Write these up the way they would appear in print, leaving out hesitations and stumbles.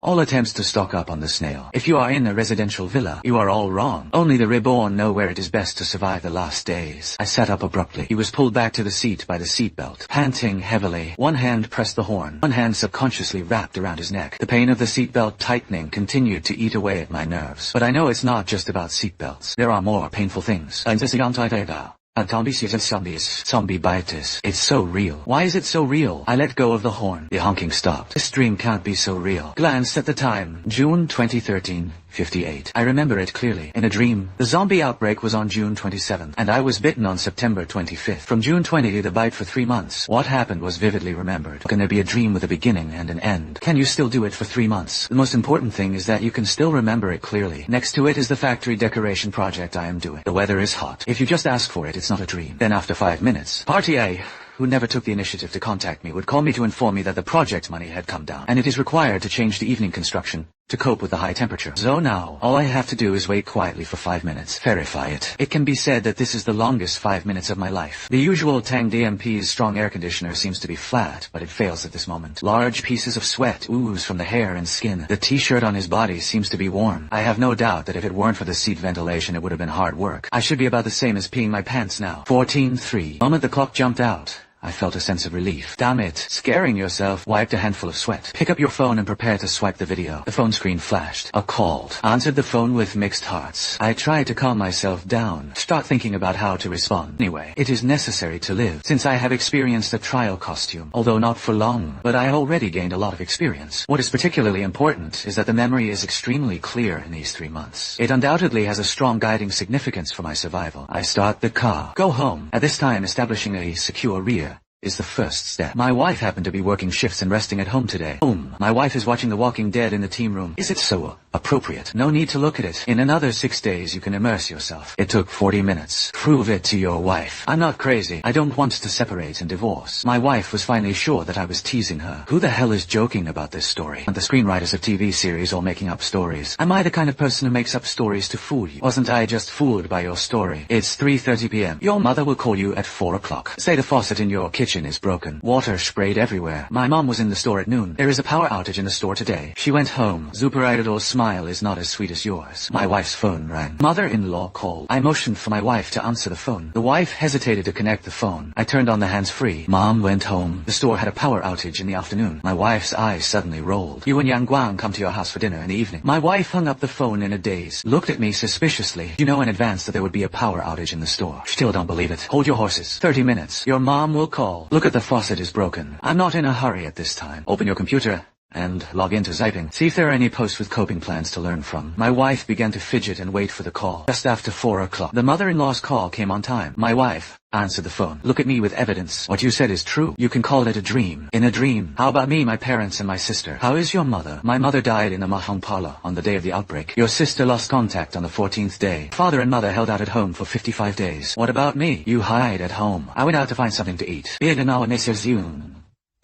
All attempts to stock up on the snail. If you are in a residential villa, you are all wrong. Only the Reborn know where it is best to survive the last days. I sat up abruptly. He was pulled back to the seat by the seatbelt. Panting heavily, one hand pressed the horn, one hand subconsciously wrapped around his neck. The pain of the seatbelt tightening continued to eat away at my nerves. But I know it's not just about seatbelts. There are more painful things. Zombie-bitis. It's so real. Why is it so real? I let go of the horn. The honking stopped. This dream can't be so real. Glanced at the time. June 2013. 58. I remember it clearly. In a dream, the zombie outbreak was on June 27th, and I was bitten on September 25th. From June 20 to the bite for 3 months. What happened was vividly remembered. Can there be a dream with a beginning and an end? Can you still do it for 3 months? The most important thing is that you can still remember it clearly. Next to it is the factory decoration project I am doing. The weather is hot. If you just ask for it, it's not a dream. Then after 5 minutes, Party A, who never took the initiative to contact me, would call me to inform me that the project money had come down, and it is required to change the evening construction to cope with the high temperature. So now, all I have to do is wait quietly for 5 minutes. Verify it. It can be said that this is the longest 5 minutes of my life. The usual Tang DMP's strong air conditioner seems to be flat, but it fails at this moment. Large pieces of sweat ooze from the hair and skin. The t-shirt on his body seems to be warm. I have no doubt that if it weren't for the seat ventilation, it would have been hard work. I should be about the same as peeing my pants now. 14:03. The moment the clock jumped out, I felt a sense of relief. Damn it. Scaring yourself. Wiped a handful of sweat. Pick up your phone and prepare to swipe the video. The phone screen flashed. A called. Answered the phone with mixed hearts. I tried to calm myself down. Start thinking about how to respond. Anyway, it is necessary to live. Since I have experienced a trial costume, although not for long, but I already gained a lot of experience. What is particularly important is that the memory is extremely clear in these 3 months. It undoubtedly has a strong guiding significance for my survival. I start the car. Go home. At this time, establishing a secure rear is the first step. My wife happened to be working shifts and resting at home today. My wife is watching The Walking Dead in the team room. Is it so appropriate? No need to look at it. In another 6 days you can immerse yourself. It took 40 minutes. Prove it to your wife. I'm not crazy. I don't want to separate and divorce. My wife was finally sure that I was teasing her. Who the hell is joking about this story? And the screenwriters of TV series all making up stories. Am I the kind of person who makes up stories to fool you? Wasn't I just fooled by your story? It's 3:30 p.m. Your mother will call you at 4 o'clock. Say the faucet in your kitchen is broken. Water sprayed everywhere. My mom was in the store at noon. There is a power outage in the store today. She went home. Zuperidor's smile is not as sweet as yours. My wife's phone rang. Mother-in-law called. I motioned for my wife to answer the phone. The wife hesitated to connect the phone. I turned on the hands-free. Mom went home. The store had a power outage in the afternoon. My wife's eyes suddenly rolled. You and Yang Guang come to your house for dinner in the evening. My wife hung up the phone in a daze. Looked at me suspiciously. You know in advance that there would be a power outage in the store. Still don't believe it. Hold your horses. 30 minutes. Your mom will call. Look at the faucet is broken. I'm not in a hurry at this time. Open your computer and log into Zyping. See if there are any posts with coping plans to learn from. My wife began to fidget and wait for the call. Just after 4 o'clock. The mother-in-law's call came on time. My wife answered the phone. Look at me with evidence. What you said is true. You can call it a dream. In a dream. How about me, my parents, and my sister? How is your mother? My mother died in a Mahong Parlor on the day of the outbreak. Your sister lost contact on the 14th day. Father and mother held out at home for 55 days. What about me? You hide at home. I went out to find something to eat.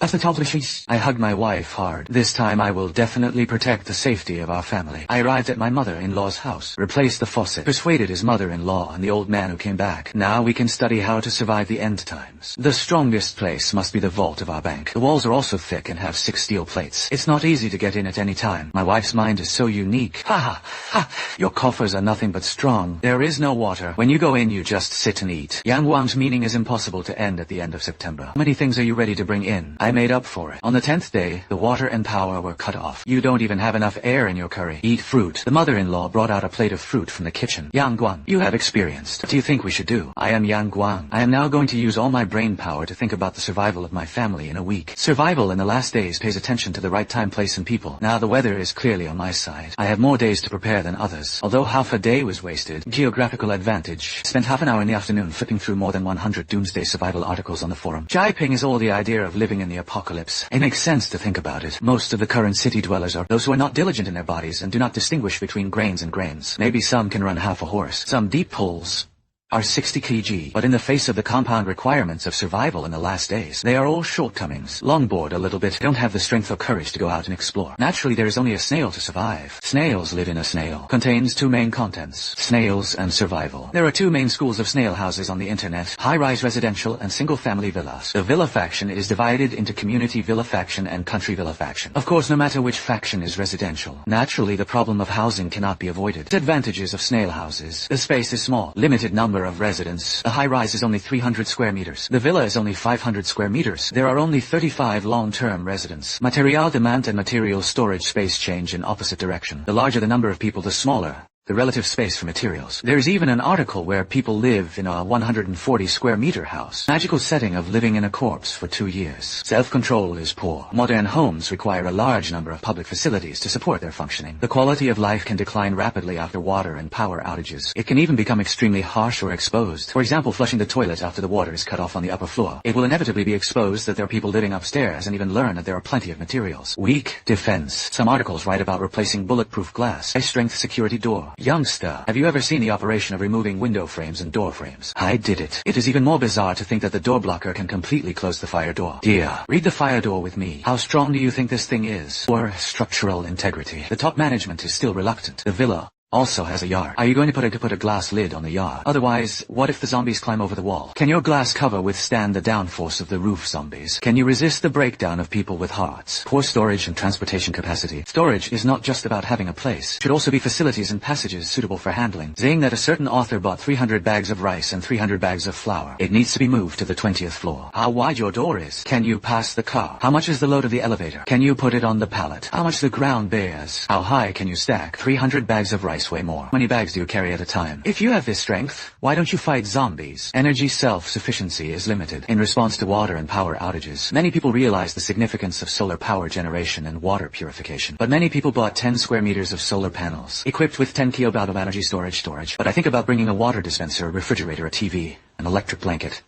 I hugged my wife hard. This time I will definitely protect the safety of our family. I arrived at my mother-in-law's house, replaced the faucet, persuaded his mother-in-law and the old man who came back. Now we can study how to survive the end times. The strongest place must be the vault of our bank. The walls are also thick and have 6 steel plates. It's not easy to get in at any time. My wife's mind is so unique. Ha ha ha! Your coffers are nothing but strong. There is no water. When you go in, you just sit and eat. Yang Wang's meaning is impossible to end at the end of September. How many things are you ready to bring in? I made up for it. On the 10th day, the water and power were cut off. You don't even have enough air in your curry. Eat fruit. The mother-in-law brought out a plate of fruit from the kitchen. Yang Guang, you have experience. What do you think we should do? I am Yang Guang. I am now going to use all my brain power to think about the survival of my family in a week. Survival in the last days pays attention to the right time, place, and people. Now the weather is clearly on my side. I have more days to prepare than others. Although half a day was wasted, geographical advantage. Spent half an hour in the afternoon flipping through more than 100 doomsday survival articles on the forum. Jiping is all the idea of living in the apocalypse. It makes sense to think about it. Most of the current city dwellers are those who are not diligent in their bodies and do not distinguish between grains and grains. Maybe some can run half a horse. Some deep pulls. are 60 kg, but in the face of the compound requirements of survival in the last days, they are all shortcomings. Longboard a little bit, don't have the strength or courage to go out and explore. Naturally, there is only a snail to survive. Snails live in a snail. Contains two main contents: snails and survival. There are two main schools of snail houses on the internet: high-rise residential and single-family villas. The villa faction is divided into community villa faction and country villa faction. Of course, no matter which faction is residential, naturally the problem of housing cannot be avoided. Advantages of snail houses: the space is small, limited number of residents. The high-rise is only 300 square meters. The villa is only 500 square meters. There are only 35 long-term residents. Material demand and material storage space change in opposite direction. The larger the number of people, the smaller the relative space for materials. There is even an article where people live in a 140 square meter house. Magical setting of living in a corpse for 2 years. Self-control is poor. Modern homes require a large number of public facilities to support their functioning. The quality of life can decline rapidly after water and power outages. It can even become extremely harsh or exposed. For example, flushing the toilet after the water is cut off on the upper floor. It will inevitably be exposed that there are people living upstairs and even learn that there are plenty of materials. Weak defense. Some articles write about replacing bulletproof glass. High-strength security door. Youngster, have you ever seen the operation of removing window frames and door frames? I did it. It is even more bizarre to think that the door blocker can completely close the fire door. Dear, read the fire door with me. How strong do you think this thing is? Or structural integrity. The top management is still reluctant. The villa also has a yard. Are you going to put a glass lid on the yard? Otherwise, what if the zombies climb over the wall? Can your glass cover withstand the downforce of the roof zombies? Can you resist the breakdown of people with hearts? Poor storage and transportation capacity. Storage is not just about having a place. It should also be facilities and passages suitable for handling. Saying that a certain author bought 300 bags of rice and 300 bags of flour. It needs to be moved to the 20th floor. How wide your door is? Can you pass the car? How much is the load of the elevator? Can you put it on the pallet? How much the ground bears? How high can you stack? 300 bags of rice weigh more. How many bags do you carry at a time? If you have this strength, why don't you fight zombies? Energy self-sufficiency is limited. In response to water and power outages, many people realize the significance of solar power generation and water purification. But many people bought 10 square meters of solar panels, equipped with 10 kilowatt of energy storage. But I think about bringing a water dispenser, a refrigerator, a TV, an electric blanket,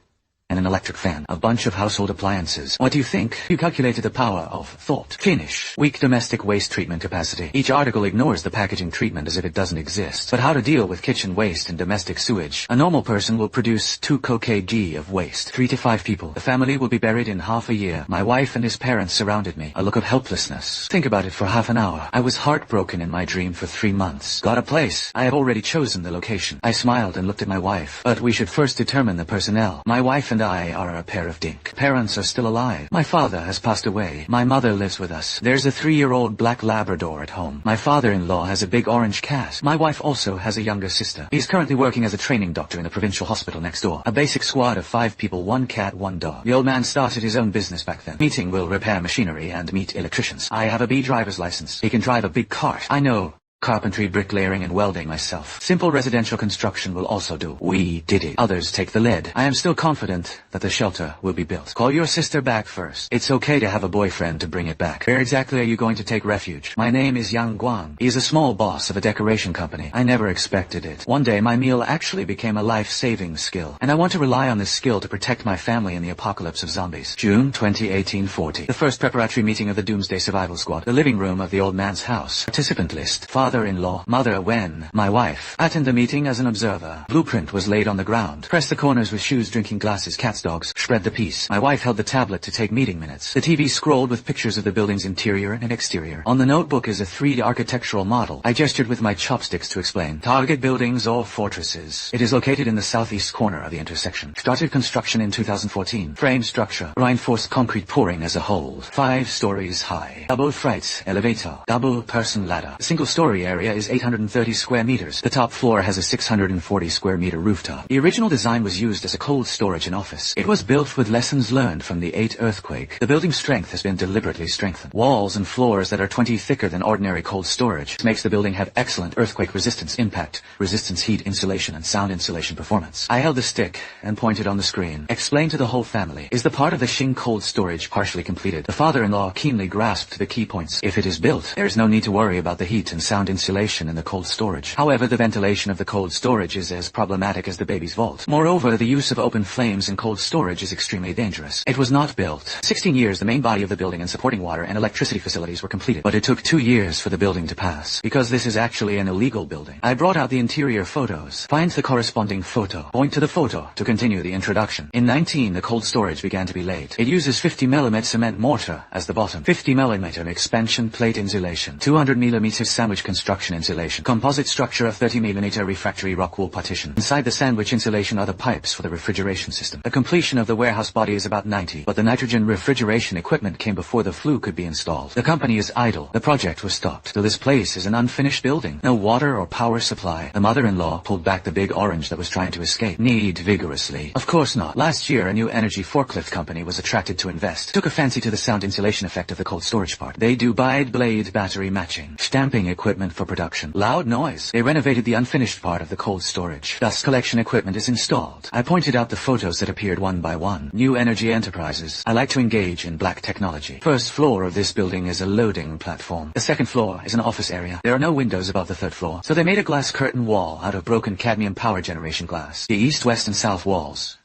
and an electric fan. A bunch of household appliances. What do you think? You calculated the power of thought. Finish. Weak domestic waste treatment capacity. Each article ignores the packaging treatment as if it doesn't exist. But how to deal with kitchen waste and domestic sewage? A normal person will produce 2 kg of waste. 3 to 5 people. The family will be buried in half a year. My wife and his parents surrounded me. A look of helplessness. Think about it for half an hour. I was heartbroken in my dream for 3 months. Got a place. I have already chosen the location. I smiled and looked at my wife. But we should first determine the personnel. My wife and I are a pair of dink. Parents are still alive. My father has passed away. My mother lives with us. There's a 3-year-old black Labrador at home. My father-in-law has a big orange cat. My wife also has a younger sister. He's currently working as a training doctor in the provincial hospital next door. A basic squad of 5 people, 1 cat, 1 dog. The old man started his own business back then. Meeting will repair machinery and meet electricians. I have a B driver's license. He can drive a big cart. I know carpentry, bricklaying, and welding myself. Simple residential construction will also do. We did it. Others take the lead. I am still confident that the shelter will be built. Call your sister back first. It's okay to have a boyfriend to bring it back. Where exactly are you going to take refuge? My name is Yang Guang. He's a small boss of a decoration company. I never expected it. One day my meal actually became a life-saving skill, and I want to rely on this skill to protect my family in the apocalypse of zombies. June 1840. The first preparatory meeting of the Doomsday Survival Squad. The living room of the old man's house. Participant list. Father-in-law, mother Wen, my wife. Attend the meeting as an observer. Blueprint was laid on the ground. Press the corners with shoes, drinking glasses, cats, dogs. Spread the piece. My wife held the tablet to take meeting minutes. The TV scrolled with pictures of the building's interior and exterior. On the notebook is a 3D architectural model. I gestured with my chopsticks to explain. Target buildings or fortresses. It is located in the southeast corner of the intersection. Started construction in 2014. Frame structure. Reinforced concrete pouring as a whole. 5 stories high. Double freight elevator. Double person ladder. Single story area is 830 square meters. The top floor has a 640 square meter rooftop. The original design was used as a cold storage and office. It was built with lessons learned from the 8 earthquake. The building's strength has been deliberately strengthened. Walls and floors that are 20 thicker than ordinary cold storage makes the building have excellent earthquake resistance, impact resistance, heat insulation, and sound insulation performance. I held the stick and pointed on the screen. Explained to the whole family. Is the part of the Xing cold storage partially completed? The father-in-law keenly grasped the key points. If it is built, there is no need to worry about the heat and sound sound insulation in the cold storage. However, the ventilation of the cold storage is as problematic as the baby's vault. Moreover, the use of open flames in cold storage is extremely dangerous. It was not built. 16 years the main body of the building and supporting water and electricity facilities were completed, but it took 2 years for the building to pass. Because this is actually an illegal building, I brought out the interior photos. Find the corresponding photo. Point to the photo to continue the introduction. In 19, the cold storage began to be laid. It uses 50mm cement mortar as the bottom, 50mm expansion plate insulation, 200mm sandwich construction insulation, composite structure of 30mm refractory rock wool partition. Inside the sandwich insulation are the pipes for the refrigeration system. The completion of the warehouse body is about 90, but the nitrogen refrigeration equipment came before the flue could be installed. The company is idle. The project was stopped. So this place is an unfinished building. No water or power supply. The mother-in-law pulled back the big orange that was trying to escape. Need vigorously. Of course not. Last year, a new energy forklift company was attracted to invest. Took a fancy to the sound insulation effect of the cold storage part. They do blade battery matching. Stamping equipment for production. Loud noise. They renovated the unfinished part of the cold storage. Dust collection equipment is installed. I pointed out the photos that appeared one by one. New energy enterprises. I like to engage in black technology. First floor of this building is a loading platform. The second floor is an office area. There are no windows above the third floor, so they made a glass curtain wall out of broken cadmium power generation glass. The east, west, and south walls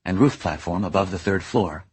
and roof platform above the third floor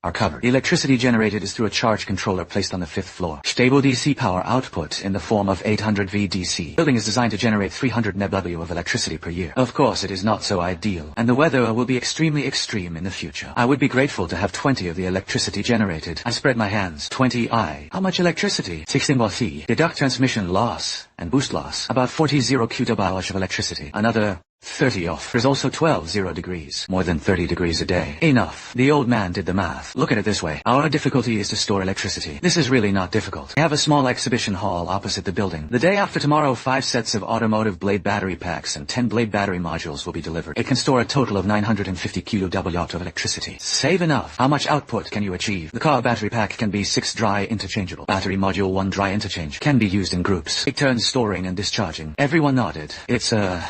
are covered. The electricity generated is through a charge controller placed on the 5th floor. Stable DC power output in the form of 800 V DC. Building is designed to generate 300 MW of electricity per year. Of course, it is not so ideal, and the weather will be extremely extreme in the future. I would be grateful to have 20 of the electricity generated. I spread my hands. 20 How much electricity? 16 Watt. Deduct transmission loss and boost loss. About 40 kWh of electricity. Another 30 off. There's also 12 0 degrees. More than 30 degrees a day. Enough. The old man did the math. Look at it this way. Our difficulty is to store electricity. This is really not difficult. I have a small exhibition hall opposite the building. The day after tomorrow, 5 sets of automotive blade battery packs and 10 blade battery modules will be delivered. It can store a total of 950 kWh of electricity. Save enough. How much output can you achieve? The car battery pack can be 6 dry interchangeable. Battery module 1 dry interchange. Can be used in groups. Take turns storing and discharging. Everyone nodded. It's a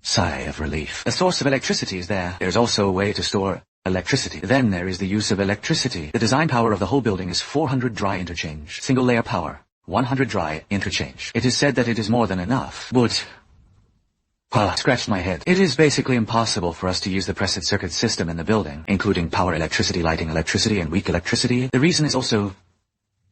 sigh of relief. The source of electricity is there. There's also a way to store electricity. Then there is the use of electricity. The design power of the whole building is 400 dry interchange. Single layer power. 100 dry interchange. It is said that it is more than enough. But I scratched my head. It is basically impossible for us to use the preset circuit system in the building, including power electricity, lighting electricity, and weak electricity. The reason is also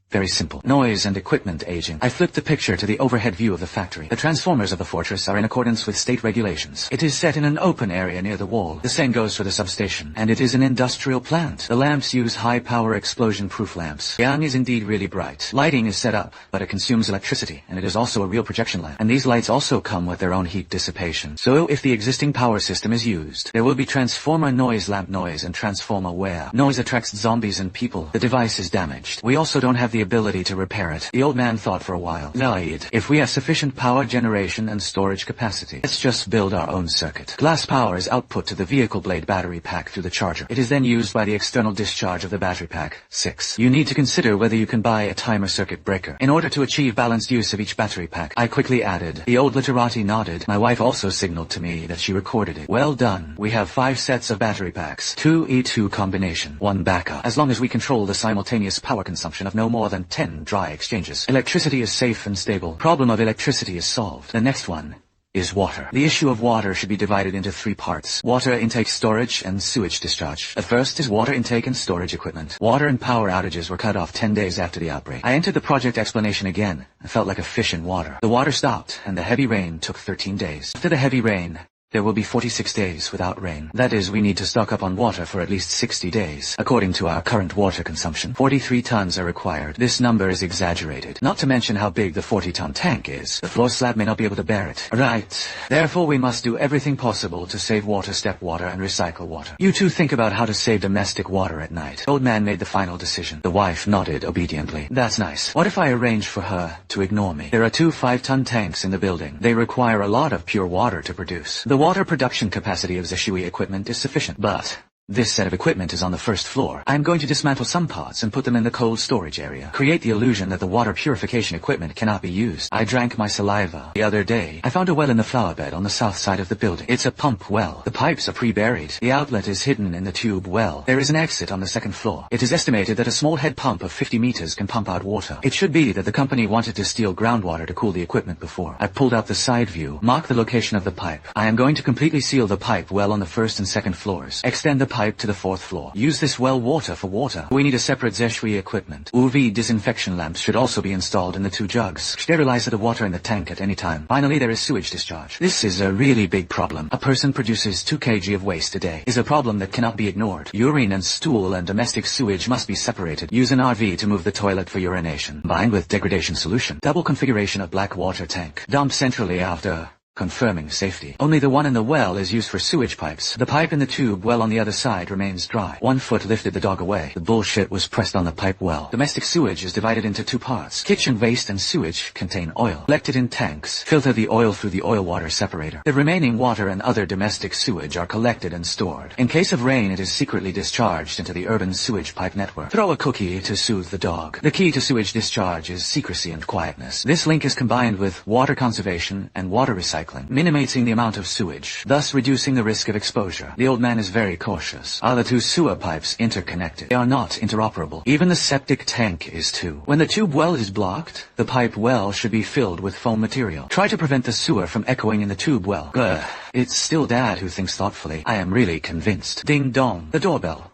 very simple. Noise and equipment aging. I flipped the picture to the overhead view of the factory. The transformers of the fortress are in accordance with state regulations. It is set in an open area near the wall. The same goes for the substation. And it is an industrial plant. The lamps use high-power explosion-proof lamps. Yang is indeed really bright. Lighting is set up, but it consumes electricity, and it is also a real projection lamp. And these lights also come with their own heat dissipation. So if the existing power system is used, there will be transformer noise, lamp noise, and transformer wear. Noise attracts zombies and people. The device is damaged. We also don't have the ability to repair it. The old man thought for a while. Lied. If we have sufficient power generation and storage capacity, let's just build our own circuit. Glass power is output to the vehicle blade battery pack through the charger. It is then used by the external discharge of the battery pack. 6. You need to consider whether you can buy a timer circuit breaker. In order to achieve balanced use of each battery pack, I quickly added. The old literati nodded. My wife also signaled to me that she recorded it. Well done. We have 5 sets of battery packs. 2E2 combination. 1 backup. As long as we control the simultaneous power consumption of no more than 10 dry exchanges. Electricity is safe and stable. Problem of electricity is solved. The next one is water. The issue of water should be divided into 3 parts. Water intake, storage, and sewage discharge. The first is water intake and storage equipment. Water and power outages were cut off 10 days after the outbreak. I entered the project explanation again. I felt like a fish in water. The water stopped, and the heavy rain took 13 days. After the heavy rain, there will be 46 days without rain. That is, we need to stock up on water for at least 60 days. According to our current water consumption, 43 tons are required. This number is exaggerated. Not to mention how big the 40-ton tank is. The floor slab may not be able to bear it. Right. Therefore, we must do everything possible to save water, step water, and recycle water. You two think about how to save domestic water at night. Old man made the final decision. The wife nodded obediently. That's nice. What if I arrange for her to ignore me? There are 2 5-ton tanks in the building. They require a lot of pure water to produce. The water production capacity of Zeshui equipment is sufficient, but This set of equipment is on the first floor. I am going to dismantle some parts and put them in the cold storage area. Create the illusion that the water purification equipment cannot be used. I drank my saliva. The other day, I found a well in the flower bed on the south side of the building. It's a pump well. The pipes are pre-buried. The outlet is hidden in the tube well. There is an exit on the second floor. It is estimated that a small head pump of 50 meters can pump out water. It should be that the company wanted to steal groundwater to cool the equipment before. I pulled out the side view. Mark the location of the pipe. I am going to completely seal the pipe well on the first and second floors. Extend the pipe to the fourth floor. Use this well water for water. We need a separate Zeshwi equipment. UV disinfection lamps should also be installed in the 2 jugs. Sterilize the water in the tank at any time. Finally, there is sewage discharge. This is a really big problem. A person produces 2 kg of waste a day. Is a problem that cannot be ignored. Urine and stool and domestic sewage must be separated. Use an RV to move the toilet for urination. Combined with degradation solution. Double configuration of black water tank. Dump centrally after confirming safety. Only the one in the well is used for sewage pipes. The pipe in the tube well on the other side remains dry. 1 foot lifted the dog away. The bullshit was pressed on the pipe well. Domestic sewage is divided into 2 parts. Kitchen waste and sewage contain oil. Collect it in tanks. Filter the oil through the oil water separator. The remaining water and other domestic sewage are collected and stored. In case of rain, it is secretly discharged into the urban sewage pipe network. Throw a cookie to soothe the dog. The key to sewage discharge is secrecy and quietness. This link is combined with water conservation and water recycling, minimizing the amount of sewage, thus reducing the risk of exposure. The old man is very cautious. Are the 2 sewer pipes interconnected? They are not interoperable. Even the septic tank is too. When the tube well is blocked, the pipe well should be filled with foam material. Try to prevent the sewer from echoing in the tube well. Ugh. It's still Dad who thinks thoughtfully. I am really convinced. Ding dong. The doorbell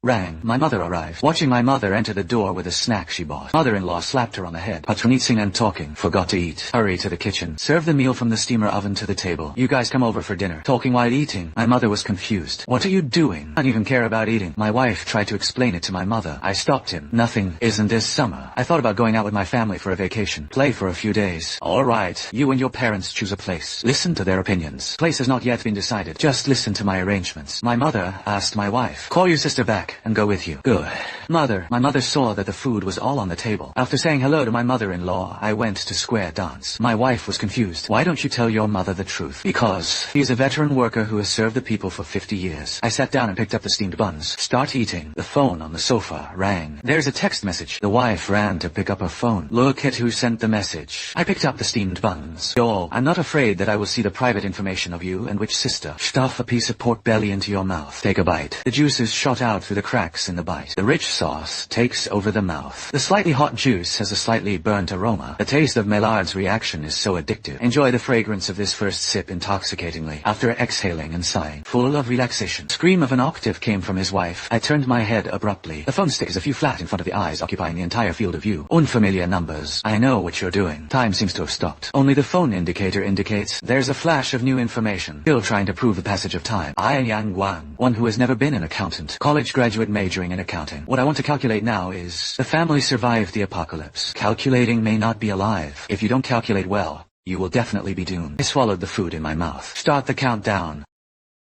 rang. My mother arrived. Watching my mother enter the door with a snack she bought. Mother-in-law slapped her on the head. Patronizing and talking. Forgot to eat. Hurry to the kitchen. Serve the meal from the steamer oven to the table. You guys come over for dinner. Talking while eating. My mother was confused. What are you doing? I don't even care about eating. My wife tried to explain it to my mother. I stopped him. Nothing. Isn't this summer? I thought about going out with my family for a vacation. Play for a few days. Alright. You and your parents choose a place. Listen to their opinions. Place has not yet been decided. Just listen to my arrangements. My mother asked my wife. Call your sister back and go with you. Good. Mother. My mother saw that the food was all on the table. After saying hello to my mother-in-law, I went to square dance. My wife was confused. Why don't you tell your mother the truth? Because he is a veteran worker who has served the people for 50 years. I sat down and picked up the steamed buns. Start eating. The phone on the sofa rang. There's a text message. The wife ran to pick up her phone. Look at who sent the message. I picked up the steamed buns. Y'all, I'm not afraid that I will see the private information of you and which sister. Stuff a piece of pork belly into your mouth. Take a bite. The juices shot out through the cracks in the bite. The rich sauce takes over the mouth. The slightly hot juice has a slightly burnt aroma. The taste of Maillard's reaction is so addictive. Enjoy the fragrance of this first sip intoxicatingly, after exhaling and sighing, full of relaxation. Scream of an octave came from his wife. I turned my head abruptly. The phone stick is a few flat in front of the eyes, occupying the entire field of view. Unfamiliar numbers. I know what you're doing. Time seems to have stopped. Only the phone indicator indicates there's a flash of new information. Still trying to prove the passage of time. I Yang Guan, one who has never been an accountant. College graduate majoring in accounting. What I want to calculate now is, the family survived the apocalypse. Calculating may not be alive. If you don't calculate well, you will definitely be doomed. I swallowed the food in my mouth. Start the countdown.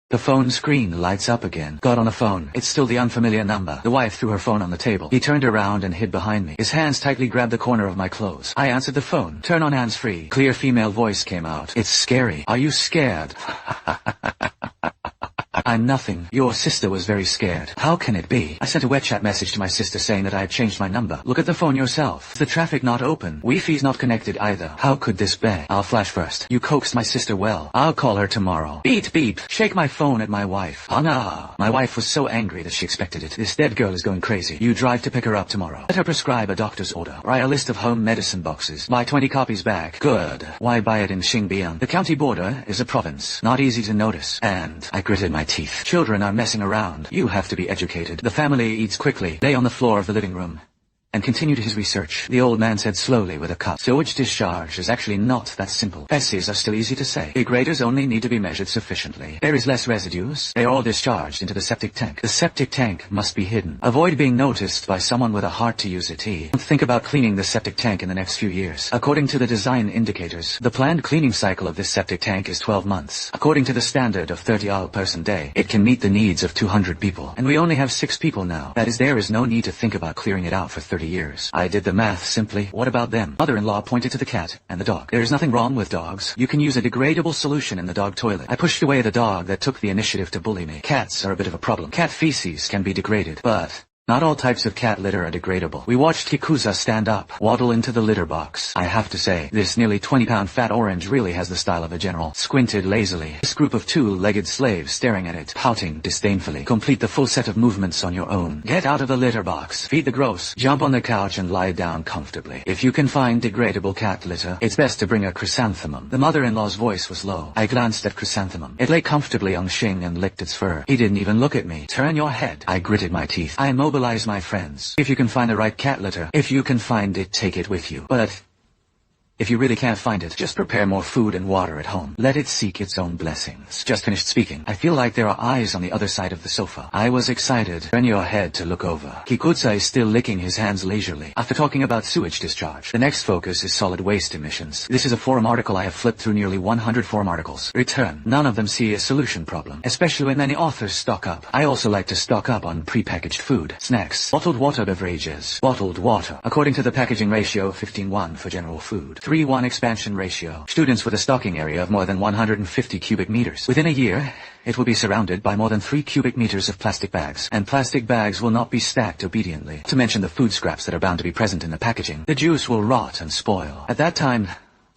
The phone screen lights up again. Got on the phone. It's still the unfamiliar number. The wife threw her phone on the table. He turned around and hid behind me. His hands tightly grabbed the corner of my clothes. I answered the phone. Turn on hands-free. Clear female voice came out. It's scary. Are you scared? I'm nothing. Your sister was very scared. How can it be? I sent a web chat message to my sister saying that I had changed my number. Look at the phone yourself. Is the traffic not open? Wi-Fi's not connected either. How could this be? I'll flash first. You coaxed my sister well. I'll call her tomorrow. Beep beep. Shake my phone at my wife. Oh no. My wife was so angry that she expected it. This dead girl is going crazy. You drive to pick her up tomorrow. Let her prescribe a doctor's order. Write a list of home medicine boxes. Buy 20 copies back. Good. Why buy it in Xinbian? The county border is a province. Not easy to notice. And I gritted my teeth. Children are messing around. You have to be educated. The family eats quickly. Lay on the floor of the living room and continued his research. The old man said slowly with a cut. Sewage discharge is actually not that simple. Feces are still easy to say. Degraders only need to be measured sufficiently. There is less residues. They are all discharged into the septic tank. The septic tank must be hidden. Avoid being noticed by someone with a heart to use it. Don't think about cleaning the septic tank in the next few years. According to the design indicators, the planned cleaning cycle of this septic tank is 12 months. According to the standard of 30 person day, it can meet the needs of 200 people. And we only have 6 people now. That is, there is no need to think about clearing it out for 30 30 years. I did the math simply. What about them? Mother-in-law pointed to the cat and the dog. There's nothing wrong with dogs. You can use a degradable solution in the dog toilet. I pushed away the dog that took the initiative to bully me. Cats are a bit of a problem. Cat feces can be degraded, but not all types of cat litter are degradable. We watched Kikuza stand up, waddle into the litter box. I have to say, this nearly 20-pound fat orange really has the style of a general. Squinted lazily. This group of two-legged slaves staring at it, pouting disdainfully. Complete the full set of movements on your own. Get out of the litter box. Feed the gross. Jump on the couch and lie down comfortably. If you can find degradable cat litter, it's best to bring a chrysanthemum. The mother-in-law's voice was low. I glanced at chrysanthemum. It lay comfortably on Xing and licked its fur. He didn't even look at me. Turn your head. I gritted my teeth. I immobilized my friends. If you can find the right cat litter, if you can find it, take it with you. But if you really can't find it, just prepare more food and water at home. Let it seek its own blessings. Just finished speaking. I feel like there are eyes on the other side of the sofa. I was excited. Turn your head to look over. Kikuza is still licking his hands leisurely. After talking about sewage discharge, the next focus is solid waste emissions. This is a forum article. I have flipped through nearly 100 forum articles. Return. None of them see a solution problem, especially when many authors stock up. I also like to stock up on prepackaged food, snacks, bottled water beverages, bottled water. According to the packaging ratio, 15:1 for general food. 3:1 expansion ratio. Students with a stocking area of more than 150 cubic meters. Within a year, it will be surrounded by more than 3 cubic meters of plastic bags, and plastic bags will not be stacked obediently. To mention the food scraps that are bound to be present in the packaging, the juice will rot and spoil. At that time,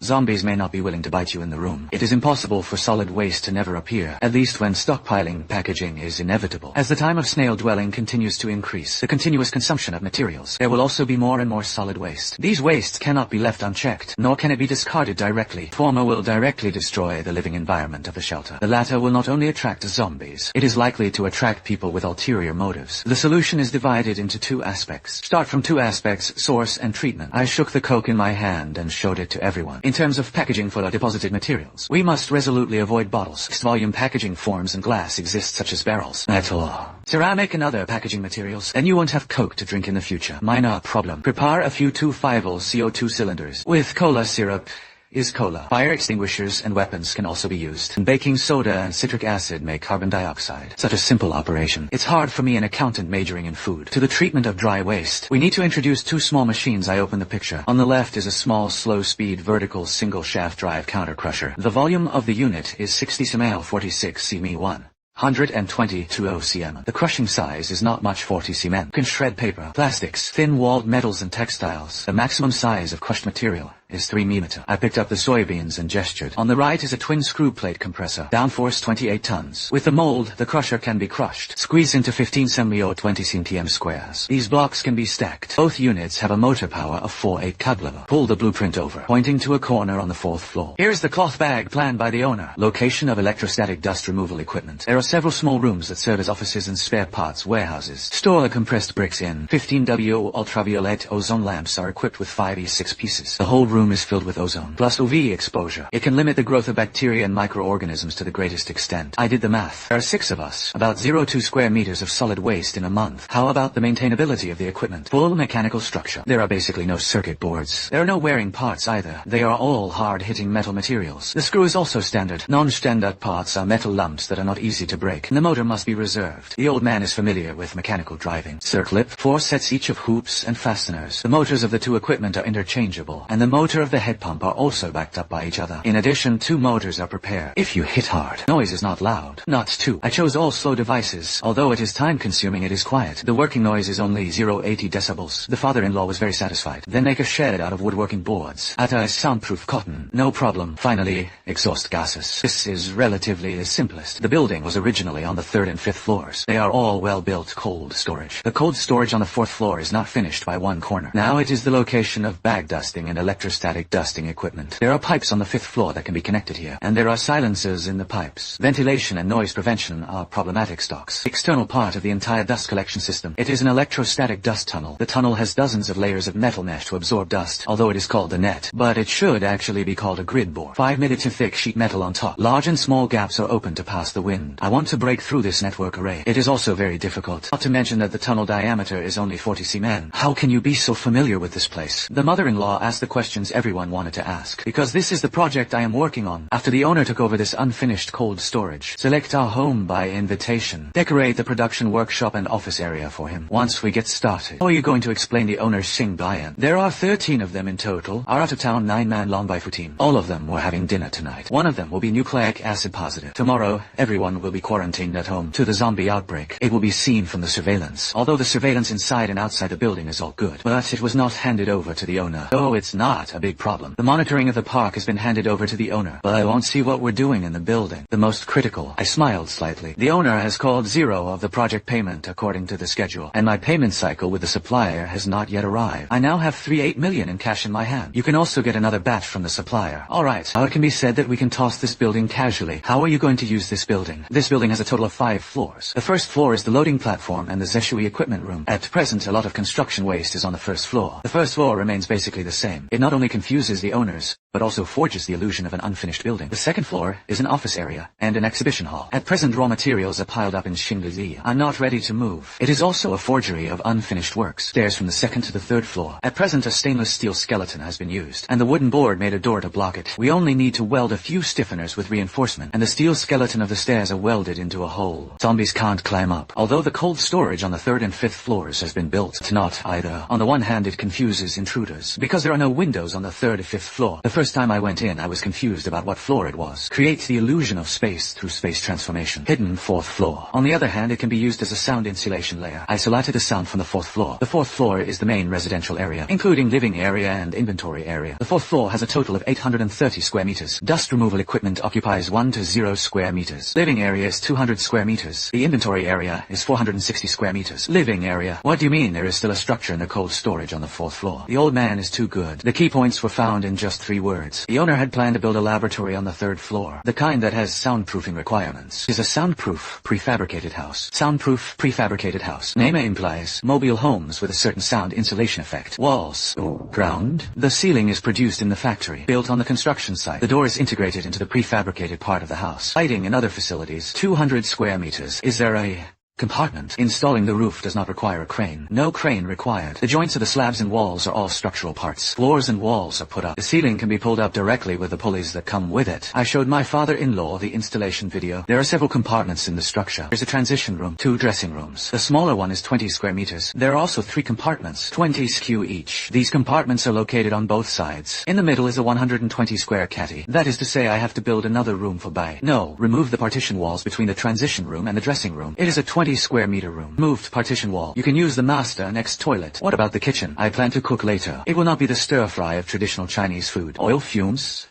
zombies may not be willing to bite you in the room. It is impossible for solid waste to never appear, at least when stockpiling packaging is inevitable. As the time of snail dwelling continues to increase, the continuous consumption of materials, there will also be more and more solid waste. These wastes cannot be left unchecked, nor can it be discarded directly. Former will directly destroy the living environment of the shelter. The latter will not only attract zombies, it is likely to attract people with ulterior motives. The solution is divided into two aspects. Start from two aspects, source and treatment. I shook the Coke in my hand and showed it to everyone. In terms of packaging for deposited materials, we must resolutely avoid bottles. Fixed-volume packaging forms and glass exist, such as barrels, metal, ceramic and other packaging materials. Then you won't have Coke to drink in the future. Minor problem. Prepare a few 2.5 CO2 cylinders with cola syrup. Is cola. Fire extinguishers and weapons can also be used. And baking soda and citric acid make carbon dioxide. Such a simple operation. It's hard for me, an accountant majoring in food. To the treatment of dry waste, we need to introduce two small machines. I open the picture. On the left is a small, slow-speed, vertical, single-shaft drive counter crusher. The volume of the unit is 60 cm 46 cm1. 120 cm. The crushing size is not much, 40 cm. Can shred paper, plastics, thin-walled metals and textiles. The maximum size of crushed material is 3 mm. I picked up the soybeans and gestured. On the right is a twin screw plate compressor. Downforce 28 tons. With the mold, the crusher can be crushed. Squeeze into 15 cm or 20 cm squares. These blocks can be stacked. Both units have a motor power of 4.8 kW. Pull the blueprint over, pointing to a corner on the 4th floor. Here's the cloth bag planned by the owner. Location of electrostatic dust removal equipment. There are several small rooms that serve as offices and spare parts warehouses. Store the compressed bricks in. 15W ultraviolet ozone lamps are equipped with 5E6 pieces. The whole room is filled with ozone, plus UV exposure. It can limit the growth of bacteria and microorganisms to the greatest extent. I did the math. There are 6 of us. About 0.2 square meters of solid waste in a month. How about the maintainability of the equipment? Full mechanical structure. There are basically no circuit boards. There are no wearing parts either. They are all hard-hitting metal materials. The screw is also standard. Non-standard parts are metal lumps that are not easy to break. The motor must be reserved. The old man is familiar with mechanical driving. Circlip, 4 sets each of hoops and fasteners. The motors of the two equipment are interchangeable, and the motor of the head pump are also backed up by each other. In addition, 2 motors are prepared. If you hit hard, noise is not loud. Not 2. I chose all slow devices. Although it is time-consuming, it is quiet. The working noise is only 0.80 decibels. The father-in-law was very satisfied. Then make a shed out of woodworking boards. Ata is soundproof cotton. No problem. Finally, exhaust gases. This is relatively the simplest. The building was originally on the 3rd and 5th floors. They are all well-built cold storage. The cold storage on the 4th floor is not finished by one corner. Now it is the location of bag dusting and electrostatic dusting equipment. There are pipes on the 5th floor that can be connected here, and there are silencers in the pipes. Ventilation and noise prevention are problematic stocks. The external part of the entire dust collection system. It is an electrostatic dust tunnel. The tunnel has dozens of layers of metal mesh to absorb dust, although it is called a net, but it should actually be called a grid board. 5 mm thick sheet metal on top. Large and small gaps are open to pass the wind. I want to break through this network array. It is also very difficult. Not to mention that the tunnel diameter is only 40 cm. How can you be so familiar with this place? The mother-in-law asked the question questions everyone wanted to ask. Because this is the project I am working on. After the owner took over this unfinished cold storage, select our home by invitation. Decorate the production workshop and office area for him. Once we get started, how are you going to explain the owner's Xing Bian? There are 13 of them in total. Our out-of-town 9-man Longbaifu team. All of them were having dinner tonight. One of them will be nucleic acid positive. Tomorrow, everyone will be quarantined at home to the zombie outbreak. It will be seen from the surveillance. Although the surveillance inside and outside the building is all good, but it was not handed over to the owner. Oh, it's not a big problem. The monitoring of the park has been handed over to the owner, but I won't see what we're doing in the building. The most critical. I smiled slightly. The owner has called zero of the project payment according to the schedule, and my payment cycle with the supplier has not yet arrived. I now have 38 million in cash in my hand. You can also get another batch from the supplier. Alright, now it can be said that we can toss this building casually. How are you going to use this building? This building has a total of 5 floors. The first floor is the loading platform and the Zeshui equipment room. At present, a lot of construction waste is on the first floor. The first floor remains basically the same. It not only confuses the owners, but also forges the illusion of an unfinished building. The second floor is an office area and an exhibition hall. At present, raw materials are piled up in Xingli. I'm not ready to move. It is also a forgery of unfinished works. Stairs from the second to the third floor. At present, a stainless steel skeleton has been used, and the wooden board made a door to block it. We only need to weld a few stiffeners with reinforcement, and the steel skeleton of the stairs are welded into a hole. Zombies can't climb up. Although the cold storage on the third and fifth floors has been built, it's not either. On the one hand, it confuses intruders, because there are no windows on the third and fifth floor. The first time I went in, I was confused about what floor it was. Create the illusion of space through space transformation. Hidden fourth floor. On the other hand, it can be used as a sound insulation layer. I selected a sound from the fourth floor. The fourth floor is the main residential area, including living area and inventory area. The fourth floor has a total of 830 square meters. Dust removal equipment occupies 1 to 0 square meters. Living area is 200 square meters. The inventory area is 460 square meters. Living area. What do you mean there is still a structure in the cold storage on the fourth floor? The old man is too good. The key points were found in just 3 words. The owner had planned to build a laboratory on the third floor, the kind that has soundproofing requirements. Is a soundproof prefabricated house. Soundproof prefabricated house. Name implies mobile homes with a certain sound insulation effect. Walls. Ground. The ceiling is produced in the factory, built on the construction site. The door is integrated into the prefabricated part of the house. Lighting and other facilities. 200 square meters. Is there a compartment? Installing the roof does not require a crane. No crane required. The joints of the slabs and walls are all structural parts. Floors and walls are put up. The ceiling can be pulled up directly with the pulleys that come with it. I showed my father-in-law the installation video. There are several compartments in the structure. There's a transition room, 2 dressing rooms. The smaller one is 20 square meters. There are also 3 compartments, 20 sq each. These compartments are located on both sides. In the middle is a 120 square caddy. That is to say, I have to build another room for Bai. No, remove the partition walls between the transition room and the dressing room. It is a 20 square meter room. Moved partition wall. You can use the master next toilet. What about the kitchen? I plan to cook later. It will not be the stir fry of traditional Chinese food. Oil fumes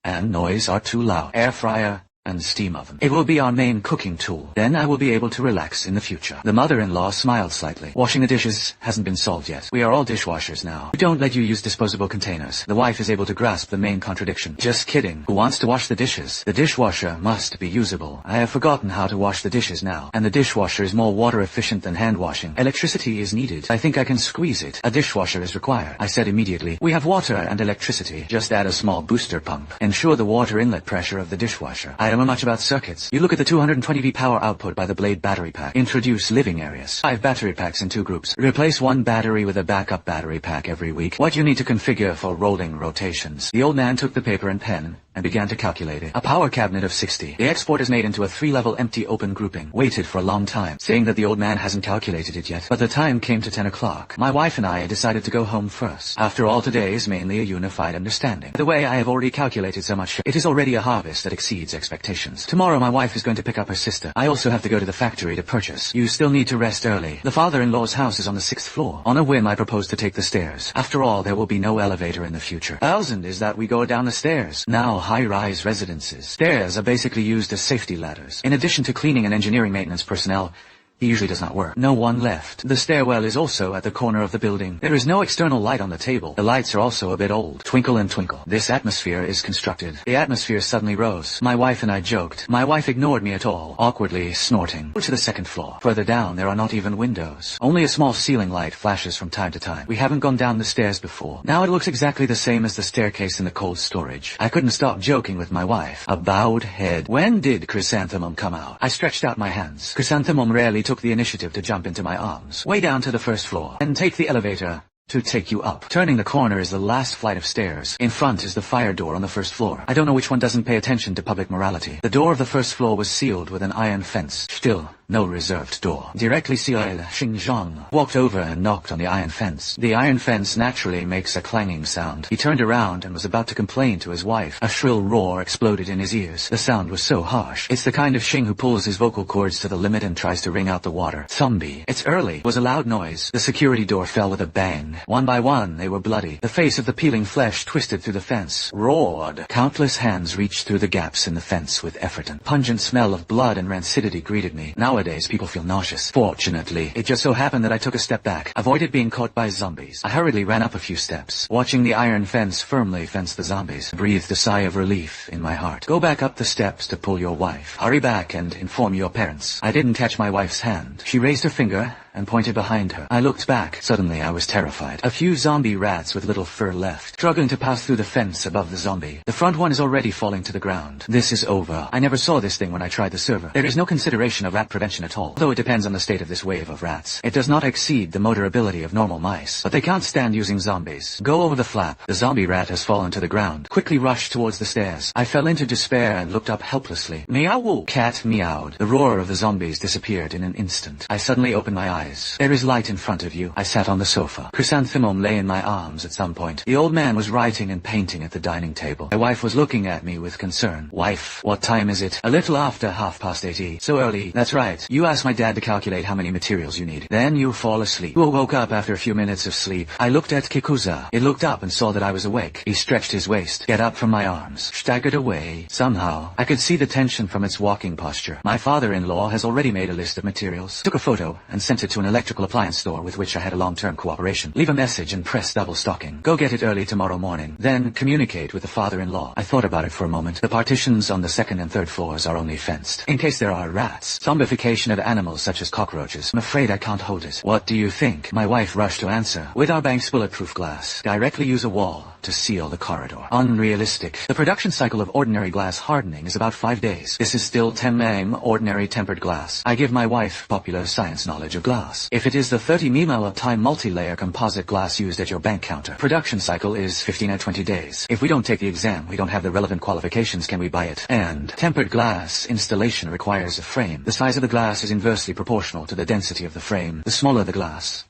and noise are too loud. Air fryer and steam oven. It will be our main cooking tool. Then I will be able to relax in the future. The mother-in-law smiled slightly. Washing the dishes hasn't been solved yet. We are all dishwashers now. We don't let you use disposable containers. The wife is able to grasp the main contradiction. Just kidding. Who wants to wash the dishes? The dishwasher must be usable. I have forgotten how to wash the dishes now. And the dishwasher is more water efficient than hand washing. Electricity is needed. I think I can squeeze it. A dishwasher is required. I said immediately. We have water and electricity. Just add a small booster pump. Ensure the water inlet pressure of the dishwasher. I don't know much about circuits. You look at the 220V power output by the blade battery pack. Introduce living areas. 5 battery packs in 2 groups. Replace 1 battery with a backup battery pack every week. What you need to configure for rolling rotations. The old man took the paper and pen and began to calculate it. A power cabinet of 60. The export is made into a 3-level empty open grouping. Waited for a long time, saying that the old man hasn't calculated it yet. But the time came to 10 o'clock. My wife and I decided to go home first. After all, today is mainly a unified understanding. The way I have already calculated so much, it is already a harvest that exceeds expectations. Tomorrow my wife is going to pick up her sister. I also have to go to the factory to purchase. You still need to rest early. The father-in-law's house is on the 6th floor. On a whim, I propose to take the stairs. After all, there will be no elevator in the future. 1000 is that we go down the stairs. Now high-rise residences. Stairs are basically used as safety ladders. In addition to cleaning and engineering maintenance personnel, he usually does not work. No one left. The stairwell is also at the corner of the building. There is no external light on the table. The lights are also a bit old. Twinkle and twinkle. This atmosphere is constructed. The atmosphere suddenly rose. My wife and I joked. My wife ignored me at all, awkwardly snorting. Go to the 2nd floor. Further down, there are not even windows. Only a small ceiling light flashes from time to time. We haven't gone down the stairs before. Now it looks exactly the same as the staircase in the cold storage. I couldn't stop joking with my wife. A bowed head. When did Chrysanthemum come out? I stretched out my hands. Chrysanthemum rarely took the initiative to jump into my arms. Way down to the 1st floor. And take the elevator. to take you up. Turning the corner is the last flight of stairs. In front is the fire door on the first floor. I don't know which one doesn't pay attention to public morality. The door of the first floor was sealed with an iron fence. Still, no reserved door. Directly sealed. Xinjiang walked over and knocked on the iron fence. The iron fence naturally makes a clanging sound. He turned around and was about to complain to his wife. A shrill roar exploded in his ears. The sound was so harsh. It's the kind of Xing who pulls his vocal cords to the limit and tries to wring out the water. Zombie. It's early. Was a loud noise. The security door fell with a bang. One by one, they were bloody. The face of the peeling flesh twisted through the fence. Roared. Countless hands reached through the gaps in the fence with effort. A pungent smell of blood and rancidity greeted me. Nowadays, people feel nauseous. Fortunately, it just so happened that I took a step back, avoided being caught by zombies. I hurriedly ran up a few steps, watching the iron fence firmly fence the zombies. Breathed a sigh of relief in my heart. Go back up the steps to pull your wife. Hurry back and inform your parents. I didn't catch my wife's hand. She raised her finger and pointed behind her. I looked back. Suddenly I was terrified. A few zombie rats with little fur left, struggling to pass through the fence above the zombie. The front one is already falling to the ground. This is over. I never saw this thing when I tried the server. There is no consideration of rat prevention at all, though it depends on the state of this wave of rats. It does not exceed the motor ability of normal mice, but they can't stand using zombies. Go over the flap. The zombie rat has fallen to the ground. Quickly rushed towards the stairs. I fell into despair and looked up helplessly. Meow! Cat meowed. The roar of the zombies disappeared in an instant. I suddenly opened my eyes. There is light in front of you. I sat on the sofa. Chrysanthemum lay in my arms at some point. The old man was writing and painting at the dining table. My wife was looking at me with concern. Wife, what time is it? A little after 8:30. So early. That's right. You asked my dad to calculate how many materials you need. Then you fall asleep. You woke up after a few minutes of sleep. I looked at Kikuza. It looked up and saw that I was awake. He stretched his waist. Get up from my arms. Staggered away. Somehow, I could see the tension from its walking posture. My father-in-law has already made a list of materials. Took a photo and sent it to an electrical appliance store with which I had a long-term cooperation. Leave a message and press double stocking. Go get it early tomorrow morning. Then communicate with the father-in-law. I thought about it for a moment. The partitions on the second and third floors are only fenced, in case there are rats. Zombification of animals such as cockroaches. I'm afraid I can't hold it. What do you think? My wife rushed to answer. With our bank's bulletproof glass, directly use a wall to seal the corridor. Unrealistic. The production cycle of ordinary glass hardening is about 5 days. This is still 10 mm ordinary tempered glass. I give my wife popular science knowledge of glass. If it is the 30 mm of time multi-layer composite glass used at your bank counter, production cycle is 15 or 20 days. If we don't take the exam, we don't have the relevant qualifications, can we buy it? And tempered glass installation requires a frame. The size of the glass is inversely proportional to the density of the frame. The smaller the glass,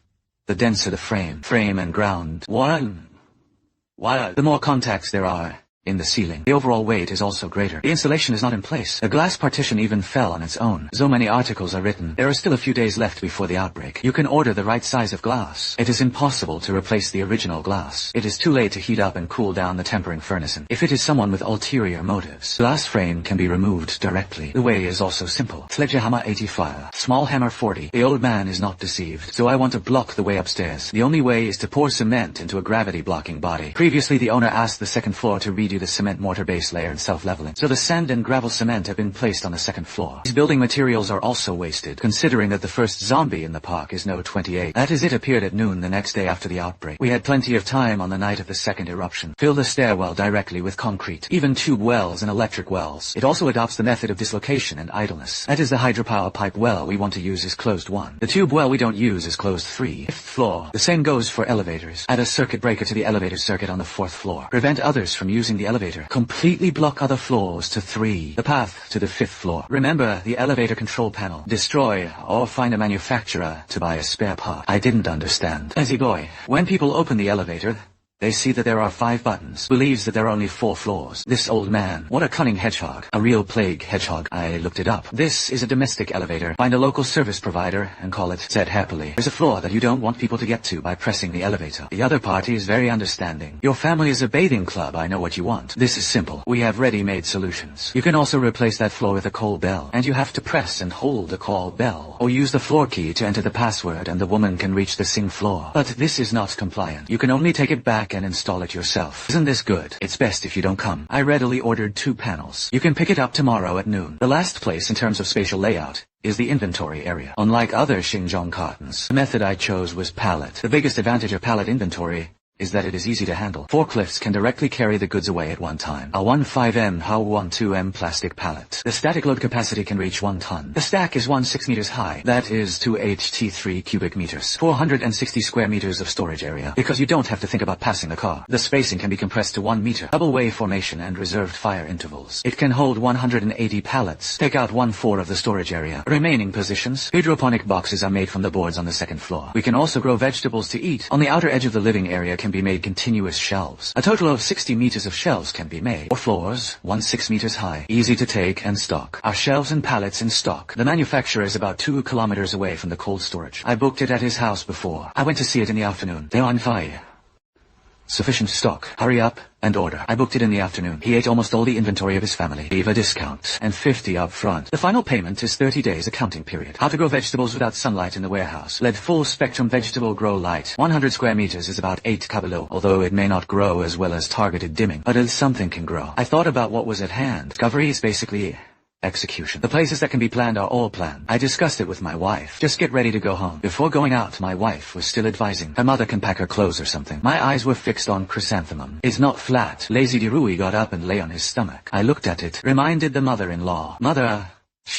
the denser the frame. Frame and ground. The more contacts there are in the ceiling, the overall weight is also greater. The insulation is not in place. The glass partition even fell on its own. So many articles are written. There are still a few days left before the outbreak. You can order the right size of glass. It is impossible to replace the original glass. It is too late to heat up and cool down the tempering furnace. And if it is someone with ulterior motives, glass frame can be removed directly. The way is also simple. Sledgehammer 85. Small hammer 40. The old man is not deceived. So I want to block the way upstairs. The only way is to pour cement into a gravity blocking body. Previously the owner asked the second floor to redo the cement mortar base layer and self-leveling. So the sand and gravel cement have been placed on the second floor. These building materials are also wasted, considering that the first zombie in the park is No. 28. That is, it appeared at noon the next day after the outbreak. We had plenty of time on the night of the second eruption. Fill the stairwell directly with concrete, even tube wells and electric wells. It also adopts the method of dislocation and idleness. That is, the hydropower pipe well we want to use is closed 1. The tube well we don't use is closed 3. 5th floor. The same goes for elevators. Add a circuit breaker to the elevator circuit on the 4th floor. Prevent others from using the elevator. Completely block other floors to 3. The path to the 5th floor. Remember the elevator control panel. Destroy or find a manufacturer to buy a spare part. I didn't understand. Easy boy. When people open the elevator, they see that there are 5 buttons. Believes that there are only 4 floors. This old man. What a cunning hedgehog. A real plague hedgehog. I looked it up. This is a domestic elevator. Find a local service provider and call it. Said happily. There's a floor that you don't want people to get to by pressing the elevator. The other party is very understanding. Your family is a bathing club. I know what you want. This is simple. We have ready-made solutions. You can also replace that floor with a call bell. And you have to press and hold the call bell. Or use the floor key to enter the password and the woman can reach the sing floor. But this is not compliant. You can only take it back and install it yourself. Isn't this good? It's best if you don't come. I readily ordered 2 panels. You can pick it up tomorrow at noon. The last place in terms of spatial layout is the inventory area. Unlike other Xinjiang cartons, the method I chose was pallet. The biggest advantage of pallet inventory is that it is easy to handle. Forklifts can directly carry the goods away at one time. A 15M how 12M plastic pallet. The static load capacity can reach 1 ton. The stack is 16 meters high. That is 2 ht3 cubic meters. 460 square meters of storage area. Because you don't have to think about passing the car. The spacing can be compressed to 1 meter. Double way formation and reserved fire intervals. It can hold 180 pallets. Take out 1/4 of the storage area. Remaining positions. Hydroponic boxes are made from the boards on the second floor. We can also grow vegetables to eat. On the outer edge of the living area can be made continuous shelves. A total of 60 meters of shelves can be made. 4 floors, 6 meters high. Easy to take and stock. Our shelves and pallets in stock. The manufacturer is about 2 kilometers away from the cold storage. I booked it at his house before. I went to see it in the afternoon. They're on fire. Sufficient stock. Hurry up and order. I booked it in the afternoon. He ate almost all the inventory of his family. Leave a discount and 50 up front. The final payment is 30 days accounting period. How to grow vegetables without sunlight in the warehouse. LED full spectrum vegetable grow light. 100 square meters is about 8 kabalo, although it may not grow as well as targeted dimming, but at least something can grow. I thought about what was at hand. Discovery is basically execution. The places that can be planned are all planned. I discussed it with my wife. Just get ready to go home. Before going out, my wife was still advising. Her mother can pack her clothes or something. My eyes were fixed on chrysanthemum. It's not flat. Lazy Dirui got up and lay on his stomach. I looked at it. Reminded the mother-in-law. Mother,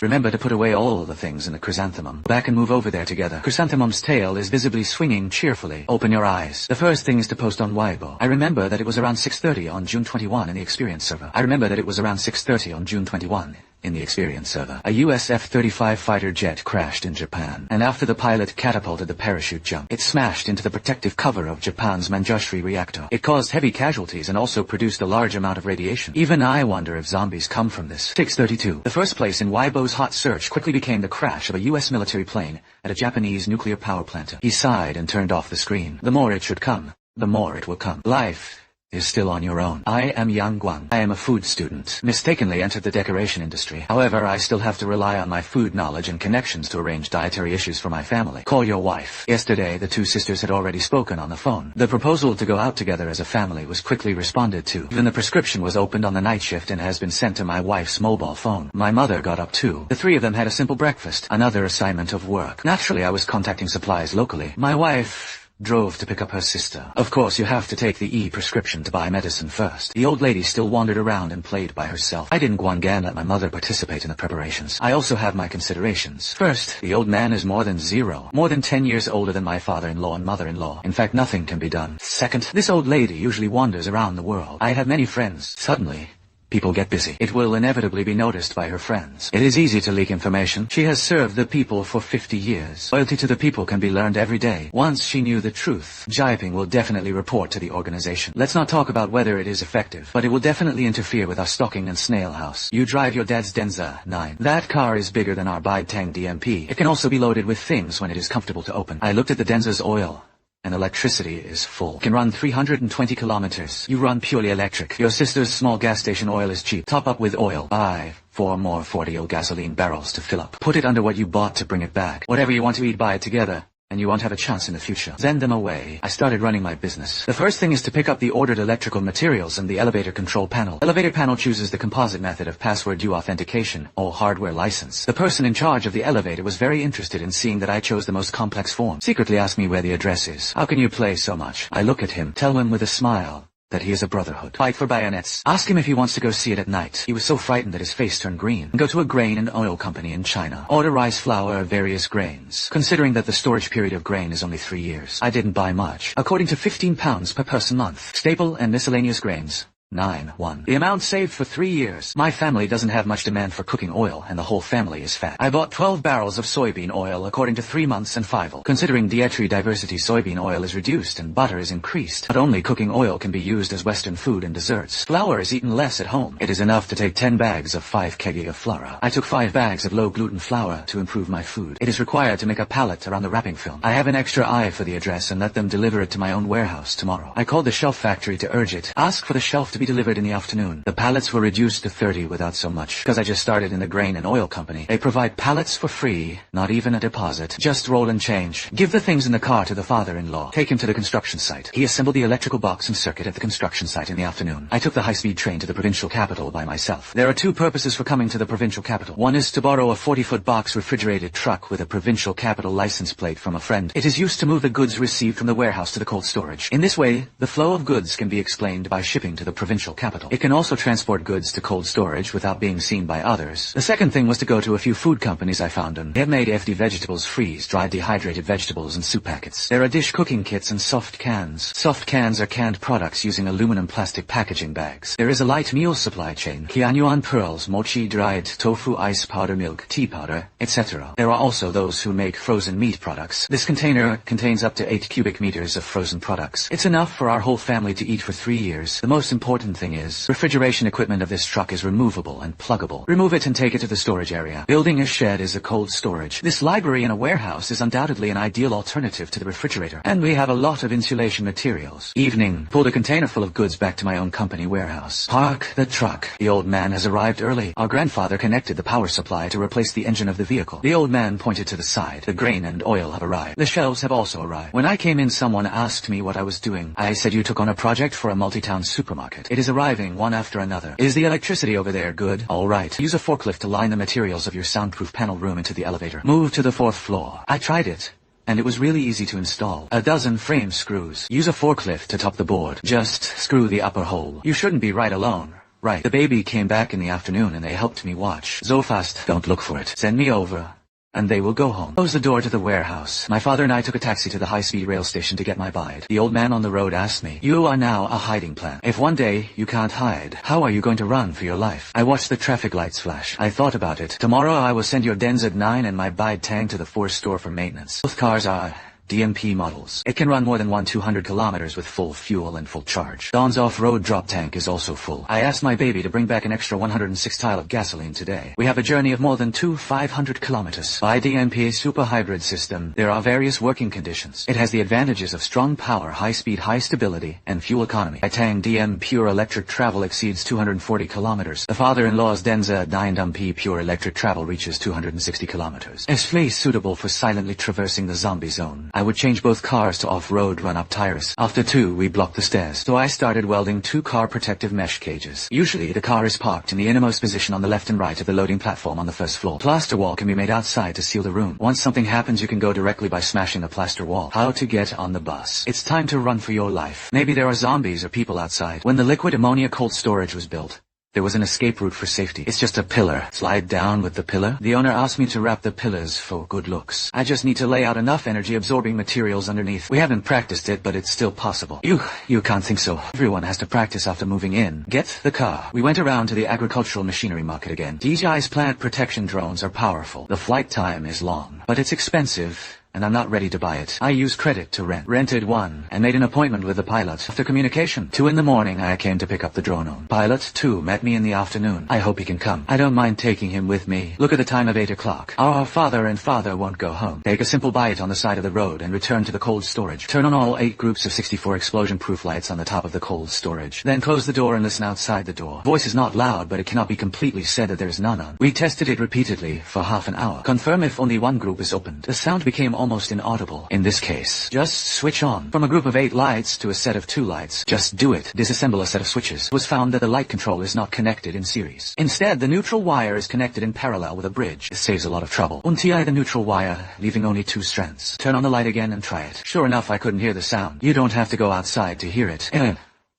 remember to put away all the things in the chrysanthemum. Back and move over there together. Chrysanthemum's tail is visibly swinging cheerfully. Open your eyes. The first thing is to post on Weibo. I remember that it was around 6:30 on June 21 in the experience server. I remember that it was around 6:30 on June 21. In the experience server, a US F-35 fighter jet crashed in Japan, and after the pilot catapulted the parachute jump, it smashed into the protective cover of Japan's Manjushri reactor. It caused heavy casualties and also produced a large amount of radiation. Even I wonder if zombies come from this. 6:32. The first place in Weibo's hot search quickly became the crash of a US military plane at a Japanese nuclear power plant. He sighed and turned off the screen. The more it should come, the more it will come. Life is still on your own. I am Yang Guang. I am a food student. Mistakenly entered the decoration industry. However, I still have to rely on my food knowledge and connections to arrange dietary issues for my family. Call your wife. Yesterday, the two sisters had already spoken on the phone. The proposal to go out together as a family was quickly responded to. Even the prescription was opened on the night shift and has been sent to my wife's mobile phone. My mother got up too. The three of them had a simple breakfast. Another assignment of work. Naturally, I was contacting supplies locally. My wife drove to pick up her sister. Of course, you have to take the e-prescription to buy medicine first. The old lady still wandered around and played by herself. I didn't Guangan let my mother participate in the preparations. I also have my considerations. First, the old man is more than 10 years older than my father-in-law and mother-in-law. In fact, nothing can be done. Second, this old lady usually wanders around the world. I have many friends. Suddenly, people get busy. It will inevitably be noticed by her friends. It is easy to leak information. She has served the people for 50 years. Loyalty to the people can be learned every day. Once she knew the truth, Jaiping will definitely report to the organization. Let's not talk about whether it is effective, but it will definitely interfere with our stocking and snail house. You drive your dad's Denza 9. That car is bigger than our Baitang DMP. It can also be loaded with things when it is comfortable to open. I looked at the Denza's oil, and electricity is full. Can run 320 kilometers. You run purely electric. Your sister's small gas station oil is cheap. Top up with oil. Buy 4 more 40 gasoline barrels to fill up. Put it under what you bought to bring it back. Whatever you want to eat, buy it together, and you won't have a chance in the future. Send them away. I started running my business. The first thing is to pick up the ordered electrical materials and the elevator control panel. Elevator panel chooses the composite method of password due authentication, or hardware license. The person in charge of the elevator was very interested in seeing that I chose the most complex form. Secretly asked me where the address is. How can you play so much? I look at him, tell him with a smile that he is a brotherhood. Fight for bayonets. Ask him if he wants to go see it at night. He was so frightened that his face turned green. Go to a grain and oil company in China. Order rice flour of various grains. Considering that the storage period of grain is only 3 years, I didn't buy much. According to 15 pounds per person month. Staple and miscellaneous grains. 9-1. The amount saved for 3 years. My family doesn't have much demand for cooking oil, and the whole family is fat. I bought 12 barrels of soybean oil according to 3 months and 5. Considering dietary diversity, soybean oil is reduced and butter is increased. Not only cooking oil can be used as Western food and desserts. Flour is eaten less at home. It is enough to take 10 bags of 5 kg of flour. I took 5 bags of low-gluten flour to improve my food. It is required to make a pallet around the wrapping film. I have an extra eye for the address and let them deliver it to my own warehouse tomorrow. I called the shelf factory to urge it. Ask for the shelf to be delivered in the afternoon. The pallets were reduced to 30 without so much, because I just started in the grain and oil company. They provide pallets for free, not even a deposit. Just roll and change. Give the things in the car to the father-in-law. Take him to the construction site. He assembled the electrical box and circuit at the construction site in the afternoon. I took the high-speed train to the provincial capital by myself. There are two purposes for coming to the provincial capital. One is to borrow a 40-foot box refrigerated truck with a provincial capital license plate from a friend. It is used to move the goods received from the warehouse to the cold storage. In this way, the flow of goods can be explained by shipping to the provincial capital. It can also transport goods to cold storage without being seen by others. The second thing was to go to a few food companies I found them. They have made FD vegetables, freeze-dried dehydrated vegetables and soup packets. There are dish cooking kits and soft cans. Soft cans are canned products using aluminum plastic packaging bags. There is a light meal supply chain. Kianyuan pearls, mochi dried, tofu ice powder milk, tea powder, etc. There are also those who make frozen meat products. This container contains up to 8 cubic meters of frozen products. It's enough for our whole family to eat for 3 years. The most important thing is, refrigeration equipment of this truck is removable and pluggable. Remove it and take it to the storage area. Building a shed is a cold storage. This library in a warehouse is undoubtedly an ideal alternative to the refrigerator. And we have a lot of insulation materials. Evening, pulled a container full of goods back to my own company warehouse. Park the truck. The old man has arrived early. Our grandfather connected the power supply to replace the engine of the vehicle. The old man pointed to the side. The grain and oil have arrived. The shelves have also arrived. When I came in, someone asked me what I was doing. I said, you took on a project for a multi-town supermarket. It is arriving one after another. Is the electricity over there good? All right. Use a forklift to line the materials of your soundproof panel room into the elevator. Move to the 4th floor. I tried it, and it was really easy to install. A dozen frame screws. Use a forklift to top the board. Just screw the upper hole. You shouldn't be right alone. Right. The baby came back in the afternoon and they helped me watch. So fast. Don't look for it. Send me over, and they will go home. Close the door to the warehouse. My father and I took a taxi to the high-speed rail station to get my bite. The old man on the road asked me, you are now a hiding plan. If one day you can't hide, how are you going to run for your life? I watched the traffic lights flash. I thought about it. Tomorrow I will send your Denza 9 and my bide tang to the Force store for maintenance. Both cars are DMP models. It can run more than 200 kilometers with full fuel and full charge. Dawn's off-road drop tank is also full. I asked my baby to bring back an extra 106 tile of gasoline today. We have a journey of more than 500 kilometers. By DMP super hybrid system, there are various working conditions. It has the advantages of strong power, high speed, high stability, and fuel economy. By Tang DM pure electric travel exceeds 240 kilometers. The father-in-law's Denza 9 DMP pure electric travel reaches 260 kilometers. It's fully suitable for silently traversing the zombie zone. I would change both cars to off-road run-up tires. After 2, we blocked the stairs, so I started welding 2 car protective mesh cages. Usually, the car is parked in the innermost position on the left and right of the loading platform on the 1st floor. Plaster wall can be made outside to seal the room. Once something happens, you can go directly by smashing the plaster wall. How to get on the bus. It's time to run for your life. Maybe there are zombies or people outside. When the liquid ammonia cold storage was built, there was an escape route for safety. It's just a pillar. Slide down with the pillar. The owner asked me to wrap the pillars for good looks. I just need to lay out enough energy-absorbing materials underneath. We haven't practiced it, but it's still possible. You can't think so. Everyone has to practice after moving in. Get the car. We went around to the agricultural machinery market again. DJI's plant protection drones are powerful. The flight time is long, but it's expensive, and I'm not ready to buy it. I use credit to rent. Rented one, and made an appointment with the pilot. After communication, 2 in the morning, I came to pick up the drone on. Pilot 2 met me in the afternoon. I hope he can come. I don't mind taking him with me. Look at the time of 8 o'clock. Our father and father won't go home. Take a simple bite on the side of the road and return to the cold storage. Turn on all 8 groups of 64 explosion-proof lights on the top of the cold storage. Then close the door and listen outside the door. Voice is not loud, but it cannot be completely said that there's none on. We tested it repeatedly for half an hour. Confirm if only one group is opened. The sound became almost inaudible. In this case, just switch on. From a group of 8 lights to a set of 2 lights. Just do it. Disassemble a set of switches. It was found that the light control is not connected in series. Instead, the neutral wire is connected in parallel with a bridge. This saves a lot of trouble. Untie the neutral wire, leaving only 2 strands. Turn on the light again and try it. Sure enough, I couldn't hear the sound. You don't have to go outside to hear it.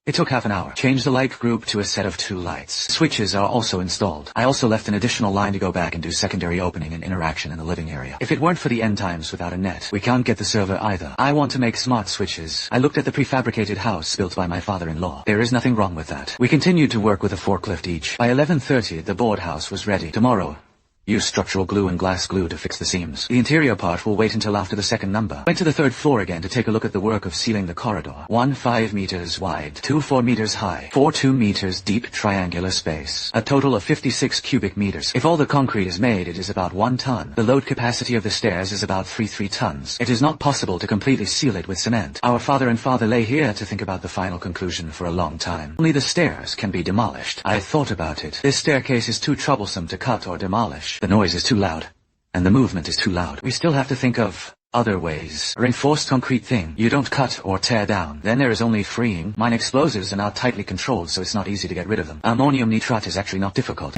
It took half an hour. Change the light group to a set of 2 lights. Switches are also installed. I also left an additional line to go back and do secondary opening and interaction in the living area. If it weren't for the end times without a net, we can't get the server either. I want to make smart switches. I looked at the prefabricated house built by my father-in-law. There is nothing wrong with that. We continued to work with a forklift each. By 11:30, the board house was ready. Tomorrow, Use structural glue and glass glue to fix the seams. The interior part will wait until after the second number. Went to the third floor again to take a look at the work of sealing the corridor. 1 5 meters wide, 2 4 meters high, 4 2 meters deep triangular space. A total of 56 cubic meters. If all the concrete is made, it is about 1 ton. The load capacity of the stairs is about 3 tons. It is not possible to completely seal it with cement. Our father and father lay here to think about the final conclusion for a long time. Only the stairs can be demolished. I thought about it. This staircase is too troublesome to cut or demolish. The noise is too loud. And the movement is too loud. We still have to think of other ways. Reinforced concrete thing. You don't cut or tear down. Then there is only freeing. Mine explosives are now tightly controlled, so it's not easy to get rid of them. Ammonium nitrate is actually not difficult.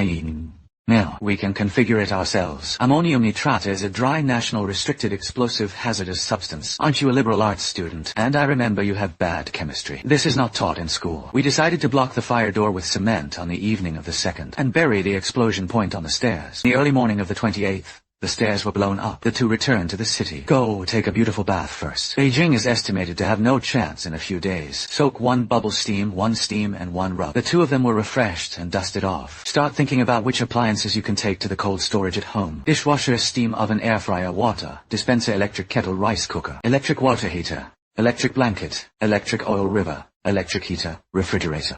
Now, we can configure it ourselves. Ammonium nitrate is a dry national restricted explosive hazardous substance. Aren't you a liberal arts student? And I remember you have bad chemistry. This is not taught in school. We decided to block the fire door with cement on the evening of the 2nd, and bury the explosion point on the stairs. The early morning of the 28th, the stairs were blown up. The two returned to the city. Go take a beautiful bath first. Beijing is estimated to have no chance in a few days. Soak 1 bubble steam, 1 steam, and 1 rub. The two of them were refreshed and dusted off. Start thinking about which appliances you can take to the cold storage at home. Dishwasher, steam oven, air fryer, water, dispenser, electric kettle, rice cooker, electric water heater, electric blanket, electric oil river, electric heater, refrigerator.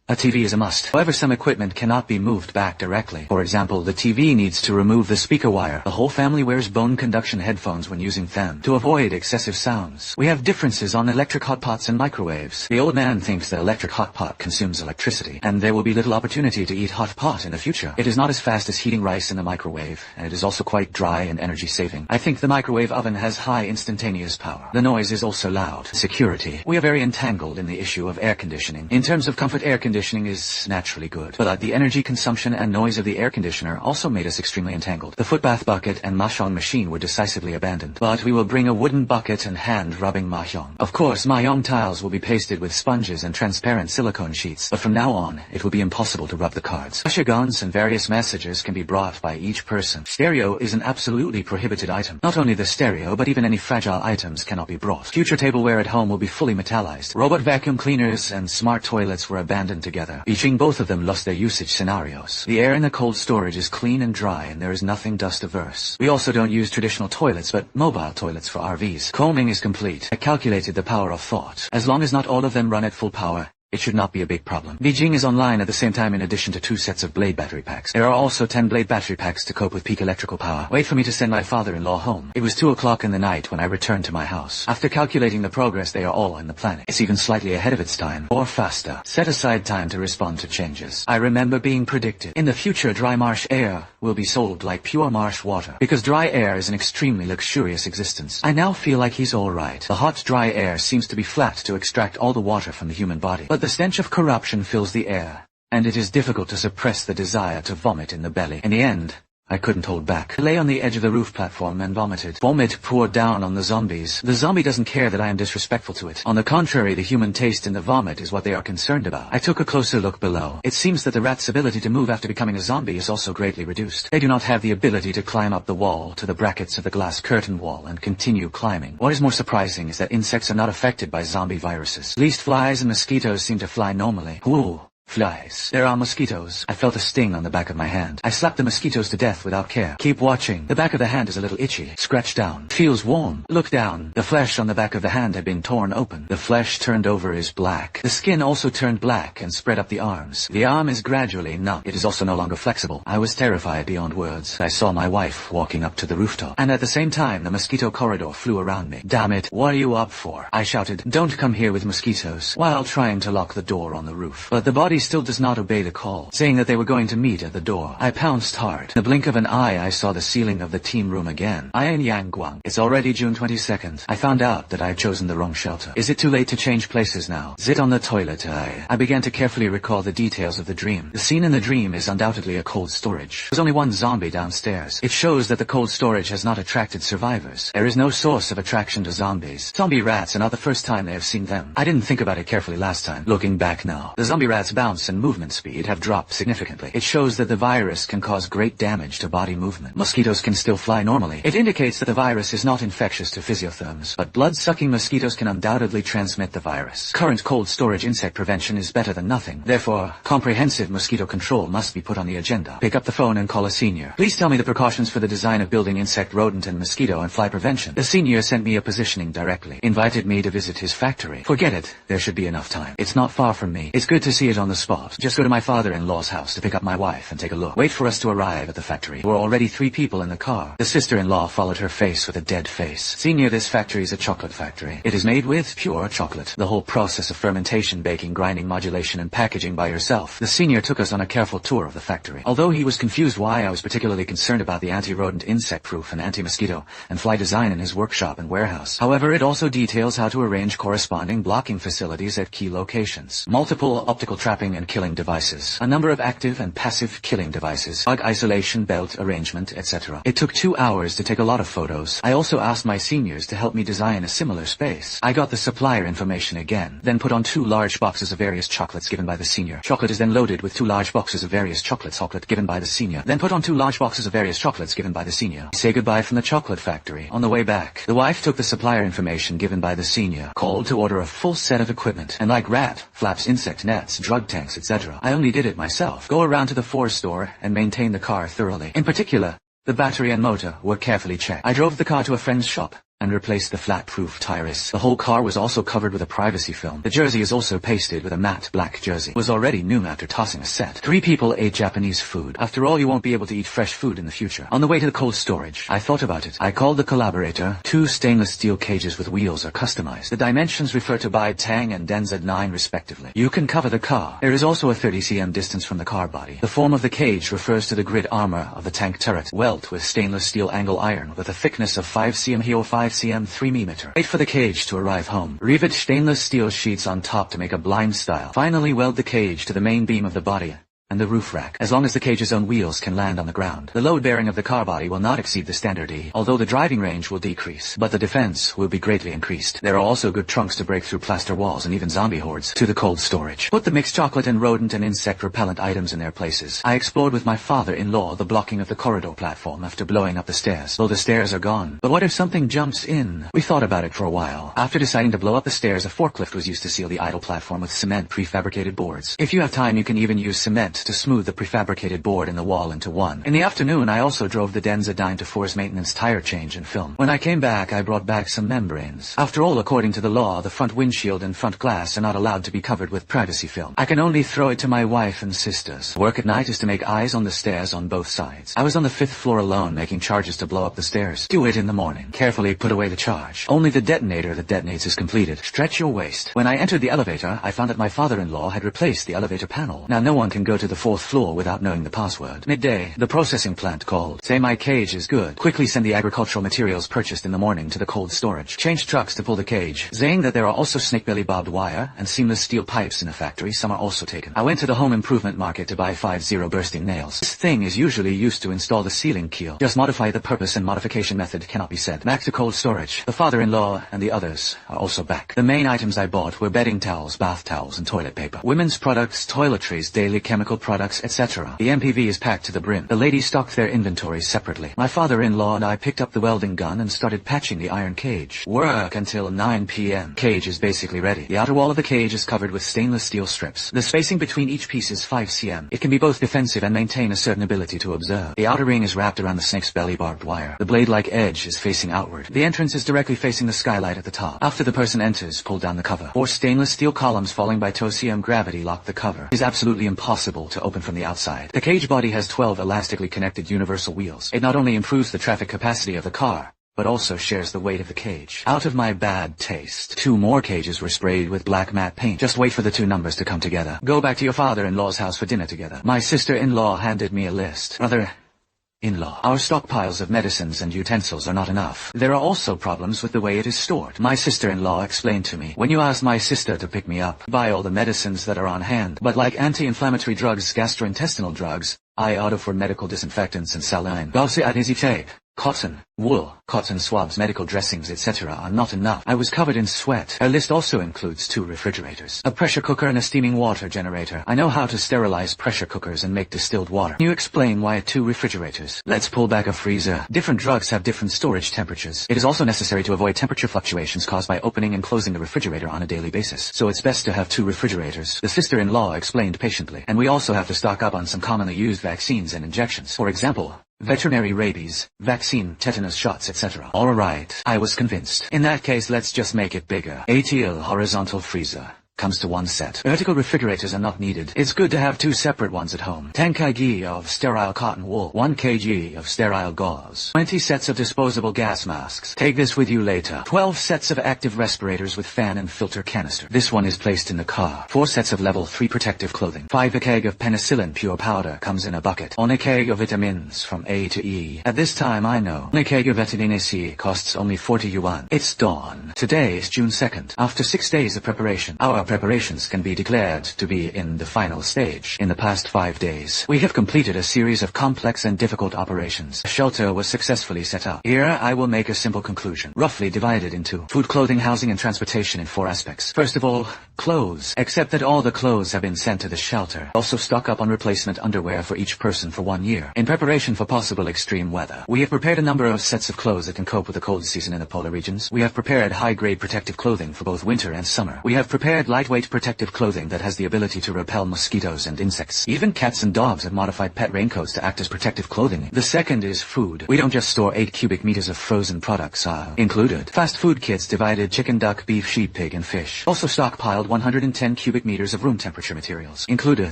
A TV is a must. However, some equipment cannot be moved back directly. For example, the TV needs to remove the speaker wire. The whole family wears bone conduction headphones when using them to avoid excessive sounds. We have differences on electric hot pots and microwaves. The old man thinks that electric hot pot consumes electricity, and there will be little opportunity to eat hot pot in the future. It is not as fast as heating rice in the microwave, and it is also quite dry and energy saving. I think the microwave oven has high instantaneous power. The noise is also loud. Security. We are very entangled in the issue of air conditioning. In terms of comfort, air conditioning is naturally good, but the energy consumption and noise of the air conditioner also made us extremely entangled. The footbath bucket and mahjong machine were decisively abandoned, but we will bring a wooden bucket and hand-rubbing mahjong. Of course, mahjong tiles will be pasted with sponges and transparent silicone sheets, but from now on, it will be impossible to rub the cards. Guns and various messages can be brought by each person. Stereo is an absolutely prohibited item. Not only the stereo, but even any fragile items cannot be brought. Future tableware at home will be fully metallized. Robot vacuum cleaners and smart toilets were abandoned together. Beijing, both of them lost their usage scenarios. The air in the cold storage is clean and dry, and there is nothing dust averse. We also don't use traditional toilets, but mobile toilets for RVs. Combing is complete. I calculated the power of thought. As long as not all of them run at full power, it should not be a big problem. Beijing is online at the same time in addition to 2 sets of blade battery packs. There are also 10 blade battery packs to cope with peak electrical power. Wait for me to send my father-in-law home. It was 2 o'clock in the night when I returned to my house. After calculating the progress, they are all on the planet. It's even slightly ahead of its time, or faster. Set aside time to respond to changes. I remember being predicted. In the future, dry marsh air will be sold like pure marsh water, because dry air is an extremely luxurious existence. I now feel like he's alright. The hot, dry air seems to be flat to extract all the water from the human body, but the stench of corruption fills the air, and it is difficult to suppress the desire to vomit in the belly. In the end, I couldn't hold back. I lay on the edge of the roof platform and vomited. Vomit poured down on the zombies. The zombie doesn't care that I am disrespectful to it. On the contrary, the human taste in the vomit is what they are concerned about. I took a closer look below. It seems that the rat's ability to move after becoming a zombie is also greatly reduced. They do not have the ability to climb up the wall to the brackets of the glass curtain wall and continue climbing. What is more surprising is that insects are not affected by zombie viruses. At least flies and mosquitoes seem to fly normally. Ooh. Flies. There are mosquitoes. I felt a sting on the back of my hand. I slapped the mosquitoes to death without care. Keep watching. The back of the hand is a little itchy. Scratch down. Feels warm. Look down. The flesh on the back of the hand had been torn open. The flesh turned over is black. The skin also turned black and spread up the arms. The arm is gradually numb. It is also no longer flexible. I was terrified beyond words. I saw my wife walking up to the rooftop, and at the same time the mosquito corridor flew around me. Damn it. What are you up for? I shouted. Don't come here with mosquitoes, while trying to lock the door on the roof. But the body still does not obey the call, saying that they were going to meet at the door. I pounced hard. In the blink of an eye, I saw the ceiling of the team room again. I am Yang Guang. It's already June 22nd. I found out that I had chosen the wrong shelter. Is it too late to change places now? Sit on the toilet. I began to carefully recall the details of the dream. The scene in the dream is undoubtedly a cold storage. There's only one zombie downstairs. It shows that the cold storage has not attracted survivors. There is no source of attraction to zombies. Zombie rats are not the first time they have seen them. I didn't think about it carefully last time. Looking back now, the zombie rats bounce and movement speed have dropped significantly. It shows that the virus can cause great damage to body movement. Mosquitoes can still fly normally. It indicates that the virus is not infectious to physiotherms, but blood-sucking mosquitoes can undoubtedly transmit the virus. Current cold storage insect prevention is better than nothing. Therefore, comprehensive mosquito control must be put on the agenda. Pick up the phone and call a senior. Please tell me the precautions for the design of building insect, rodent, and mosquito and fly prevention. The senior sent me a positioning directly. Invited me to visit his factory. Forget it. There should be enough time. It's not far from me. It's good to see it on the spot. Just go to my father-in-law's house to pick up my wife and take a look. Wait for us to arrive at the factory. There were already 3 people in the car. The sister-in-law followed her face with a dead face. Senior, this factory is a chocolate factory. It is made with pure chocolate. The whole process of fermentation, baking, grinding, modulation, and packaging by yourself. The senior took us on a careful tour of the factory. Although he was confused why I was particularly concerned about the anti-rodent, insect-proof, and anti-mosquito and fly design in his workshop and warehouse. However, it also details how to arrange corresponding blocking facilities at key locations. Multiple optical trapping and killing devices. A number of active and passive killing devices. Bug isolation, belt arrangement, etc. It took 2 hours to take a lot of photos. I also asked my seniors to help me design a similar space. I got the supplier information again, then put on 2 large boxes of various chocolates given by the senior. Chocolate is then loaded with 2 large boxes of various chocolates. Chocolate given by the senior. Then put on 2 large boxes of various chocolates given by the senior. Say goodbye from the chocolate factory. On the way back, the wife took the supplier information given by the senior, called to order a full set of equipment, and like rat, flaps, insect nets, drug tanks, etc. I only did it myself. Go around to the Ford store and maintain the car thoroughly. In particular, the battery and motor were carefully checked. I drove the car to a friend's shop and replaced the flat-proof tires. The whole car was also covered with a privacy film. The jersey is also pasted with a matte black jersey. It was already new after tossing a set. 3 people ate Japanese food. After all, you won't be able to eat fresh food in the future. On the way to the cold storage, I thought about it. I called the collaborator. 2 stainless steel cages with wheels are customized. The dimensions refer to Bai Tang and Denza 9 respectively. You can cover the car. There is also a 30 cm distance from the car body. The form of the cage refers to the grid armor of the tank turret, welt with stainless steel angle iron with a thickness of 5 cm here, 5 cm 3 mm. Wait for the cage to arrive home. Rivet stainless steel sheets on top to make a blind style. Finally weld the cage to the main beam of the body and the roof rack. As long as the cage's own wheels can land on the ground, the load bearing of the car body will not exceed the standard E, although the driving range will decrease, but the defense will be greatly increased. There are also good trunks to break through plaster walls and even zombie hordes. To the cold storage. Put the mixed chocolate and rodent and insect repellent items in their places. I explored with my father-in-law the blocking of the corridor platform after blowing up the stairs, though the stairs are gone. But what if something jumps in? We thought about it for a while. After deciding to blow up the stairs, a forklift was used to seal the idle platform with cement prefabricated boards. If you have time, you can even use cement to smooth the prefabricated board in the wall into one. In the afternoon, I also drove the Denza Dime to force maintenance tire change and film. When I came back, I brought back some membranes. After all, according to the law, the front windshield and front glass are not allowed to be covered with privacy film. I can only throw it to my wife and sisters. Work at night is to make eyes on the stairs on both sides. I was on the 5th floor alone making charges to blow up the stairs. Do it in the morning. Carefully put away the charge. Only the detonator that detonates is completed. Stretch your waist. When I entered the elevator, I found that my father-in-law had replaced the elevator panel. Now no one can go to the 4th floor without knowing the password. Midday, the processing plant called. Say my cage is good. Quickly send the agricultural materials purchased in the morning to the cold storage. Change trucks to pull the cage. Saying that there are also snake-belly barbed wire and seamless steel pipes in the factory. Some are also taken. I went to the home improvement market to buy 50 bursting nails. This thing is usually used to install the ceiling keel. Just modify the purpose and modification method cannot be said. Back to cold storage. The father-in-law and the others are also back. The main items I bought were bedding towels, bath towels, and toilet paper. Women's products, toiletries, daily chemical products, etc. The MPV is packed to the brim. The ladies stocked their inventories separately. My father-in-law and I picked up the welding gun and started patching the iron cage. Work until 9 p.m. Cage is basically ready. The outer wall of the cage is covered with stainless steel strips. The spacing between each piece is 5 cm. It can be both defensive and maintain a certain ability to observe. The outer ring is wrapped around the snake's belly barbed wire. The blade-like edge is facing outward. The entrance is directly facing the skylight at the top. After the person enters, pull down the cover. 4 stainless steel columns falling by tosium gravity lock the cover. It is absolutely impossible to open from the outside. The cage body has 12 elastically connected universal wheels. It not only improves the traffic capacity of the car, but also shares the weight of the cage. Out of my bad taste, 2 more cages were sprayed with black matte paint. Just wait for the 2 numbers to come together. Go back to your father-in-law's house for dinner together. My sister-in-law handed me a list. Brother-in-law. Our stockpiles of medicines and utensils are not enough. There are also problems with the way it is stored. My sister-in-law explained to me. When you ask my sister to pick me up, buy all the medicines that are on hand. But like anti-inflammatory drugs, gastrointestinal drugs, I order for medical disinfectants and saline. Gauze at easy tape. Cotton, wool, cotton swabs, medical dressings, etc. are not enough. I was covered in sweat. Our list also includes 2 refrigerators, a pressure cooker and a steaming water generator. I know how to sterilize pressure cookers and make distilled water. Can you explain why 2 refrigerators? Let's pull back a freezer. Different drugs have different storage temperatures. It is also necessary to avoid temperature fluctuations caused by opening and closing the refrigerator on a daily basis. So it's best to have 2 refrigerators, the sister-in-law explained patiently. And we also have to stock up on some commonly used vaccines and injections. For example, veterinary rabies, vaccine, tetanus shots, etc. Alright, I was convinced. In that case, let's just make it bigger. ATL horizontal freezer comes to 1 set. Vertical refrigerators are not needed. It's good to have 2 separate ones at home. 10 kg of sterile cotton wool, 1 kg of sterile gauze, 20 sets of disposable gas masks. Take this with you later. 12 sets of active respirators with fan and filter canister. This one is placed in the car. 4 sets of level 3 protective clothing. 5 kg of penicillin pure powder comes in a bucket. 1 kg of vitamins from A to E. At this time I know 1 kg of vitamine C costs only 40 yuan. It's dawn. Today is June 2nd. After 6 days of preparation, our preparations can be declared to be in the final stage. In the past 5 days, we have completed a series of complex and difficult operations. A shelter was successfully set up. Here, I will make a simple conclusion, roughly divided into food, clothing, housing, and transportation in 4 aspects. First of all, clothes. Except that all the clothes have been sent to the shelter. Also stock up on replacement underwear for each person for 1 year. In preparation for possible extreme weather, we have prepared a number of sets of clothes that can cope with the cold season in the polar regions. We have prepared high-grade protective clothing for both winter and summer. We have prepared lightweight protective clothing that has the ability to repel mosquitoes and insects. Even cats and dogs have modified pet raincoats to act as protective clothing. The second is food. We don't just store 8 cubic meters of frozen products included. Fast food kits divided chicken, duck, beef, sheep, pig, and fish. Also stockpiled 110 cubic meters of room temperature materials. Included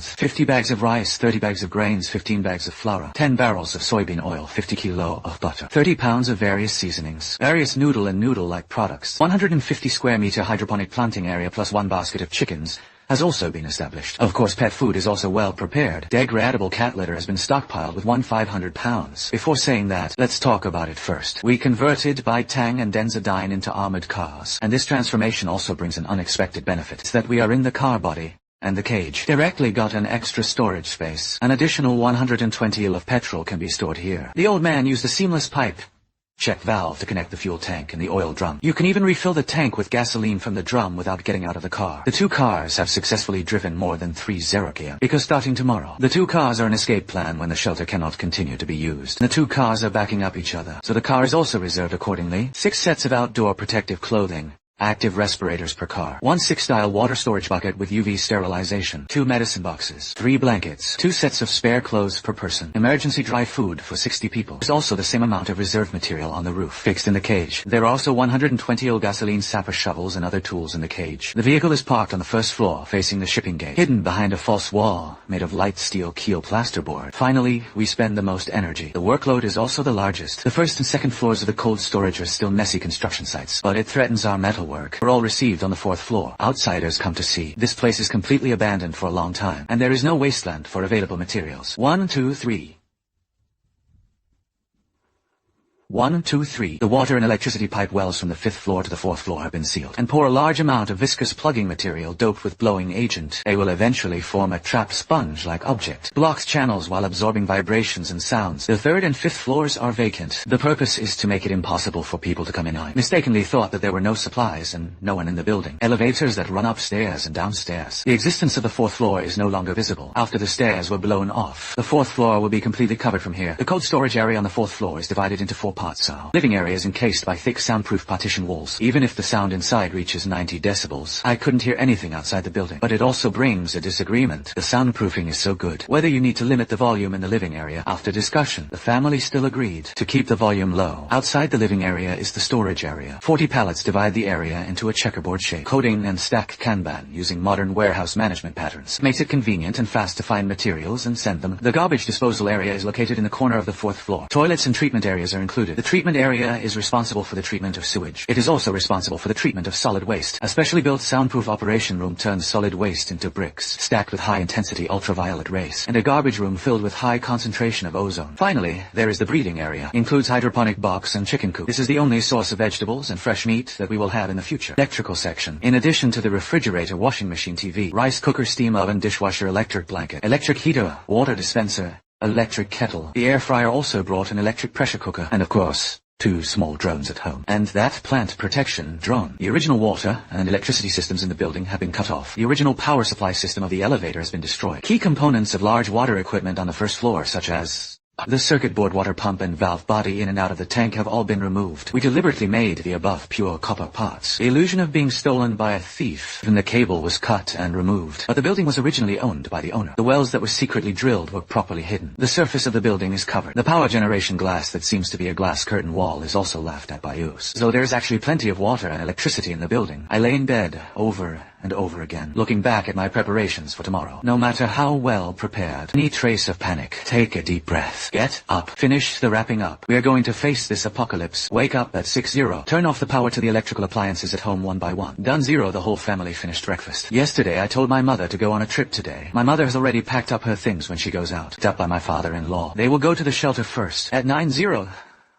50 bags of rice, 30 bags of grains, 15 bags of flour, 10 barrels of soybean oil, 50 kilo of butter, 30 pounds of various seasonings, various noodle and noodle-like products, 150 square meter hydroponic planting area plus 1 basket of chickens has also been established. Of course, pet food is also well prepared. Degradable cat litter has been stockpiled with 500 pounds. Before saying that, let's talk about it first. We converted Baitang and Denzadyne into armored cars, and this transformation also brings an unexpected benefit. It's that we are in the car body, and the cage directly got an extra storage space. An additional 120 L of petrol can be stored here. The old man used a seamless pipe check valve to connect the fuel tank and the oil drum. You can even refill the tank with gasoline from the drum without getting out of the car. The 2 cars have successfully driven more than 3 km, because starting tomorrow, the 2 cars are an escape plan when the shelter cannot continue to be used. The 2 cars are backing up each other, so the car is also reserved accordingly. 6 sets of outdoor protective clothing, active respirators per car, 1 6-style water storage bucket with UV sterilization, 2 medicine boxes, 3 blankets, 2 sets of spare clothes per person, emergency dry food for 60 people. There's also the same amount of reserve material on the roof, fixed in the cage. There are also 120 L gasoline sapper shovels and other tools in the cage. The vehicle is parked on the 1st floor, facing the shipping gate, hidden behind a false wall made of light steel keel plasterboard. Finally, we spend the most energy. The workload is also the largest. The 1st and 2nd floors of the cold storage are still messy construction sites, but it threatens our metal work. We're all received on the 4th floor. Outsiders come to see. This place is completely abandoned for a long time, and there is no wasteland for available materials. 1, 2, 3. 1, 2, 3. The water and electricity pipe wells from the 5th floor to the 4th floor have been sealed, and pour a large amount of viscous plugging material doped with blowing agent. They will eventually form a trapped sponge-like object. Blocks channels while absorbing vibrations and sounds. The 3rd and 5th floors are vacant. The purpose is to make it impossible for people to come in. I mistakenly thought that there were no supplies and no one in the building. Elevators that run upstairs and downstairs. The existence of the 4th floor is no longer visible. After the stairs were blown off, the 4th floor will be completely covered from here. The cold storage area on the 4th floor is divided into 4 parts. Living area is encased by thick soundproof partition walls. Even if the sound inside reaches 90 decibels, I couldn't hear anything outside the building. But it also brings a disagreement. The soundproofing is so good. Whether you need to limit the volume in the living area, after discussion, the family still agreed to keep the volume low. Outside the living area is the storage area. 40 pallets divide the area into a checkerboard shape. Coding and stack Kanban using modern warehouse management patterns makes it convenient and fast to find materials and send them. The garbage disposal area is located in the corner of the 4th floor. Toilets and treatment areas are included. The treatment area is responsible for the treatment of sewage. It is also responsible for the treatment of solid waste. A specially built soundproof operation room turns solid waste into bricks, stacked with high-intensity ultraviolet rays, and a garbage room filled with high concentration of ozone. Finally, there is the breeding area. Includes hydroponic box and chicken coop. This is the only source of vegetables and fresh meat that we will have in the future. Electrical section. In addition to the refrigerator, washing machine, TV, rice cooker, steam oven, dishwasher, electric blanket, electric heater, water dispenser, electric kettle. The air fryer also brought an electric pressure cooker. And of course, 2 small drones at home. And that plant protection drone. The original water and electricity systems in the building have been cut off. The original power supply system of the elevator has been destroyed. Key components of large water equipment on the first floor, such as the circuit board, water pump and valve body in and out of the tank, have all been removed. We deliberately made the above pure copper parts. The illusion of being stolen by a thief. Even the cable was cut and removed. But the building was originally owned by the owner. The wells that were secretly drilled were properly hidden. The surface of the building is covered. The power generation glass that seems to be a glass curtain wall is also laughed at by use. So there's actually plenty of water and electricity in the building. I lay in bed over and over again, looking back at my preparations for tomorrow. No matter how well prepared, any trace of panic. Take a deep breath. Get up. Finish the wrapping up. We are going to face this apocalypse. Wake up at 6:0. Turn off the power to the electrical appliances at home one by one. Done 0. The whole family finished breakfast. Yesterday I told my mother to go on a trip today. My mother has already packed up her things when she goes out. Picked up by my father-in-law. They will go to the shelter first. At 9:0.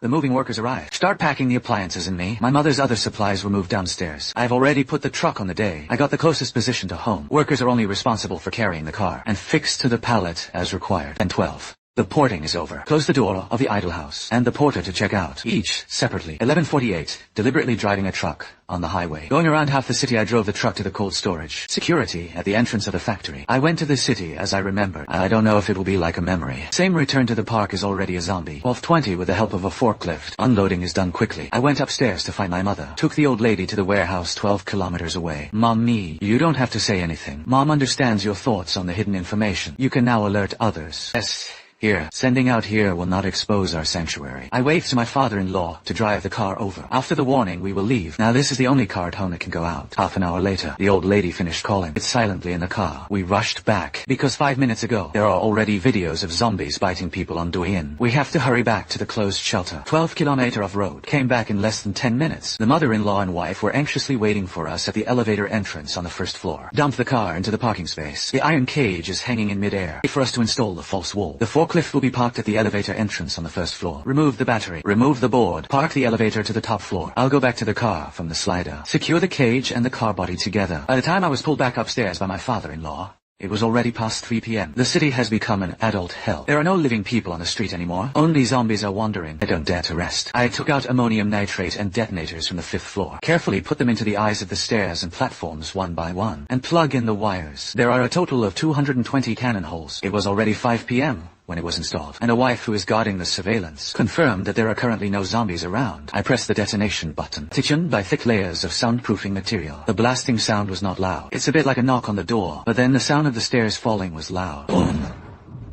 The moving workers arrive. Start packing the appliances and me. My mother's other supplies were moved downstairs. I've already put the truck on the day. I got the closest position to home. Workers are only responsible for carrying the car and fixed to the pallet as required. And 12. The porting is over. Close the door of the idle house and the porter to check out, each separately. 11:48. Deliberately driving a truck on the highway. Going around half the city, I drove the truck to the cold storage. Security at the entrance of the factory. I went to the city as I remembered. I don't know if it will be like a memory. Same return to the park is already a zombie. 12:20 with the help of a forklift. Unloading is done quickly. I went upstairs to find my mother. Took the old lady to the warehouse 12 kilometers away. Mommy, you don't have to say anything. Mom understands your thoughts on the hidden information. You can now alert others. Yes. Here, sending out here will not expose our sanctuary. I waved to my father-in-law to drive the car over. After the warning, we will leave. Now this is the only car at home that can go out. Half an hour later, the old lady finished calling. It's silently in the car. We rushed back, because 5 minutes ago, there are already videos of zombies biting people on Douyin. We have to hurry back to the closed shelter. 12 kilometer of road. Came back in less than 10 minutes. The mother-in-law and wife were anxiously waiting for us at the elevator entrance on the first floor. Dumped the car into the parking space. The iron cage is hanging in midair. Wait for us to install the false wall. The forklift will be parked at the elevator entrance on the first floor. Remove the battery. Remove the board. Park the elevator to the top floor. I'll go back to the car from the slider. Secure the cage and the car body together. By the time I was pulled back upstairs by my father-in-law, it was already past 3 p.m. The city has become an adult hell. There are no living people on the street anymore. Only zombies are wandering. I don't dare to rest. I took out ammonium nitrate and detonators from the 5th floor. Carefully put them into the eyes of the stairs and platforms one by one. And plug in the wires. There are a total of 220 cannon holes. It was already 5 p.m. when it was installed, and a wife who is guarding the surveillance confirmed that there are currently no zombies around. I pressed the detonation button, thickened by thick layers of soundproofing material. The blasting sound was not loud. It's a bit like a knock on the door, but then the sound of the stairs falling was loud. Boom.